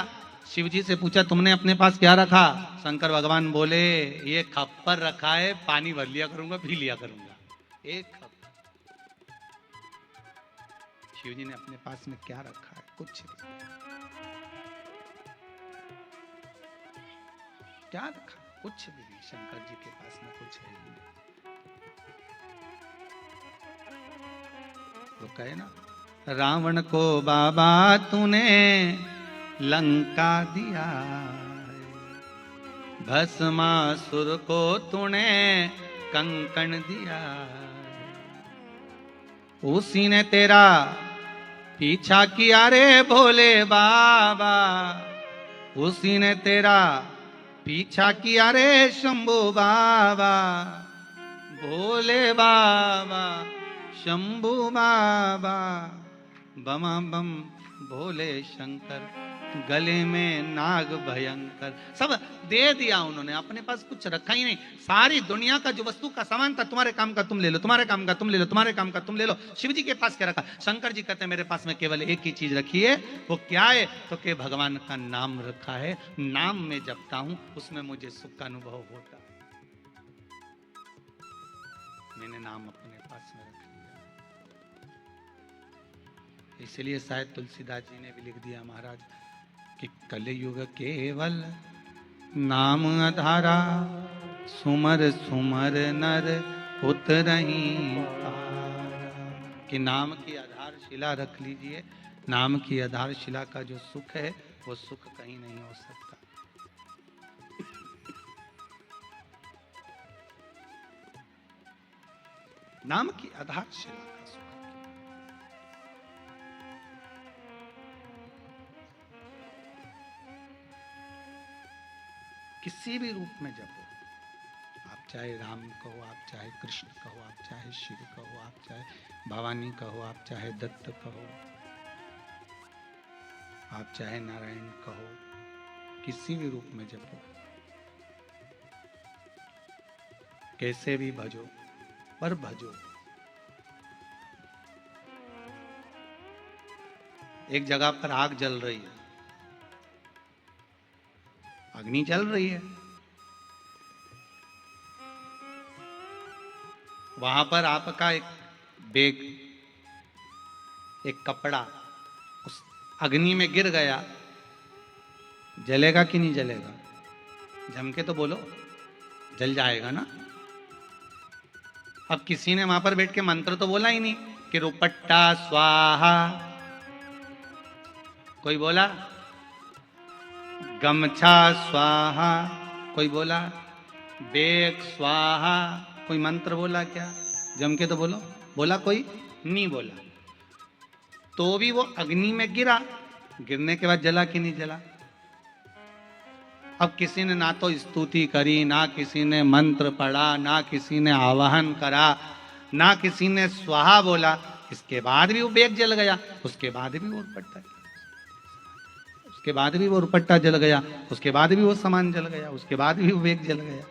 [SPEAKER 1] शिव जी से पूछा तुमने अपने पास क्या रखा? शंकर भगवान बोले ये खप्पर रखा है, पानी भर लिया करूंगा, पी लिया करूंगा। एक खप्पर। शिव जी ने अपने पास में क्या रखा है? कुछ नहीं। क्या रखा? कुछ भी नहीं। शंकर जी के पास में कुछ है ही नहीं। वो कहे ना, रावण को बाबा तूने लंका दिया, भस्मासुर को तूने कंकण दिया, उसी ने तेरा पीछा किया रे भोले बाबा, उसी ने तेरा पीछा किया रे शंभू बाबा, भोले बाबा शंभू बाबा, बम बम भोले शंकर, गले में नाग भयंकर। सब दे दिया उन्होंने, अपने पास कुछ रखा ही नहीं। सारी दुनिया का जो वस्तु का सामान था, तुम्हारे काम का तुम ले लो, तुम्हारे काम का तुम ले लो, तुम्हारे काम का तुम ले लो। शिव जी के पास क्या रखा? शंकर जी कहते हैं मेरे पास में केवल एक ही चीज रखी है। वो क्या है? तो के भगवान का नाम रखा है। नाम में जपता हूं, उसमें मुझे सुख का अनुभव होता है। मैंने नाम अपने पास में रख लिया। इसलिए शायद तुलसीदास जी ने भी लिख दिया महाराज कि कलयुग केवल नाम आधारा, सुमर सुमर नर उतरही पारा। कि नाम की आधारशिला रख लीजिए। नाम की आधारशिला का जो सुख है वो सुख कहीं नहीं हो सकता। नाम की आधारशिला का सुख। किसी भी रूप में जपो, आप चाहे राम कहो, आप चाहे कृष्ण कहो, आप चाहे शिव कहो, आप चाहे भवानी कहो, आप चाहे दत्त कहो, आप चाहे नारायण कहो, किसी भी रूप में जपो, कैसे भी भजो, पर भजो। एक जगह पर आग जल रही है, अग्नि जल रही है, वहां पर आपका एक बैग, एक कपड़ा उस अग्नि में गिर गया, जलेगा कि नहीं जलेगा? जम के तो बोलो, जल जाएगा ना। अब किसी ने वहां पर बैठ के मंत्र तो बोला ही नहीं कि रुपट्टा स्वाहा, कोई बोला गमछा स्वाहा, कोई बोला बेग स्वाहा, कोई मंत्र बोला क्या? जम के तो बोलो, बोला कोई नहीं बोला। तो भी वो अग्नि में गिरा, गिरने के बाद जला कि नहीं जला? अब किसी ने ना तो स्तुति करी, ना किसी ने मंत्र पढ़ा, ना किसी ने आवाहन करा, ना किसी ने स्वाहा बोला, इसके बाद भी वो बेग जल गया, उसके बाद भी वो दुपट्टा, उसके बाद भी वो दुपट्टा जल गया, उसके बाद भी वो सामान जल गया, उसके बाद भी वो बेग जल गया।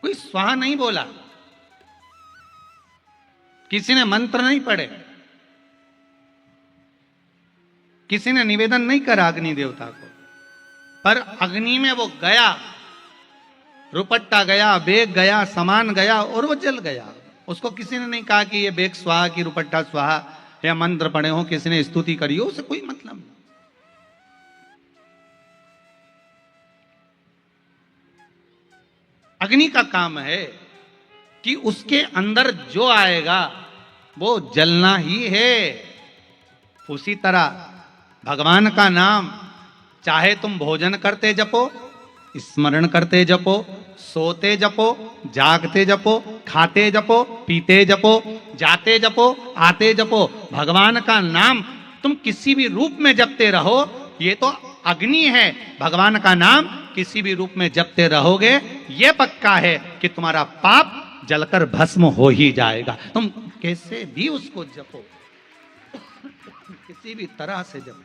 [SPEAKER 1] कोई स्वाहा नहीं बोला, किसी ने मंत्र नहीं पढ़े, किसी ने निवेदन नहीं करा अग्नि देवता को, पर अग्नि में वो गया, रुपट्टा गया, बेग गया, सामान गया और वो जल गया। उसको किसी ने नहीं कहा कि ये बेग स्वाहा की रुपट्टा स्वाहा, या मंत्र पढ़े हो, किसी ने स्तुति करी हो, उसे कोई मतलब नहीं। अग्नि का काम है कि उसके अंदर जो आएगा वो जलना ही है। उसी तरह भगवान का नाम चाहे तुम भोजन करते जपो, स्मरण करते जपो, सोते जपो, जागते जपो, खाते जपो, पीते जपो, जाते जपो, आते जपो, भगवान का नाम तुम किसी भी रूप में जपते रहो। ये तो अग्नि है, भगवान का नाम किसी भी रूप में जपते रहोगे, ये पक्का है कि तुम्हारा पाप जलकर भस्म हो ही जाएगा। तुम कैसे भी उसको जपो, किसी भी तरह से जपो।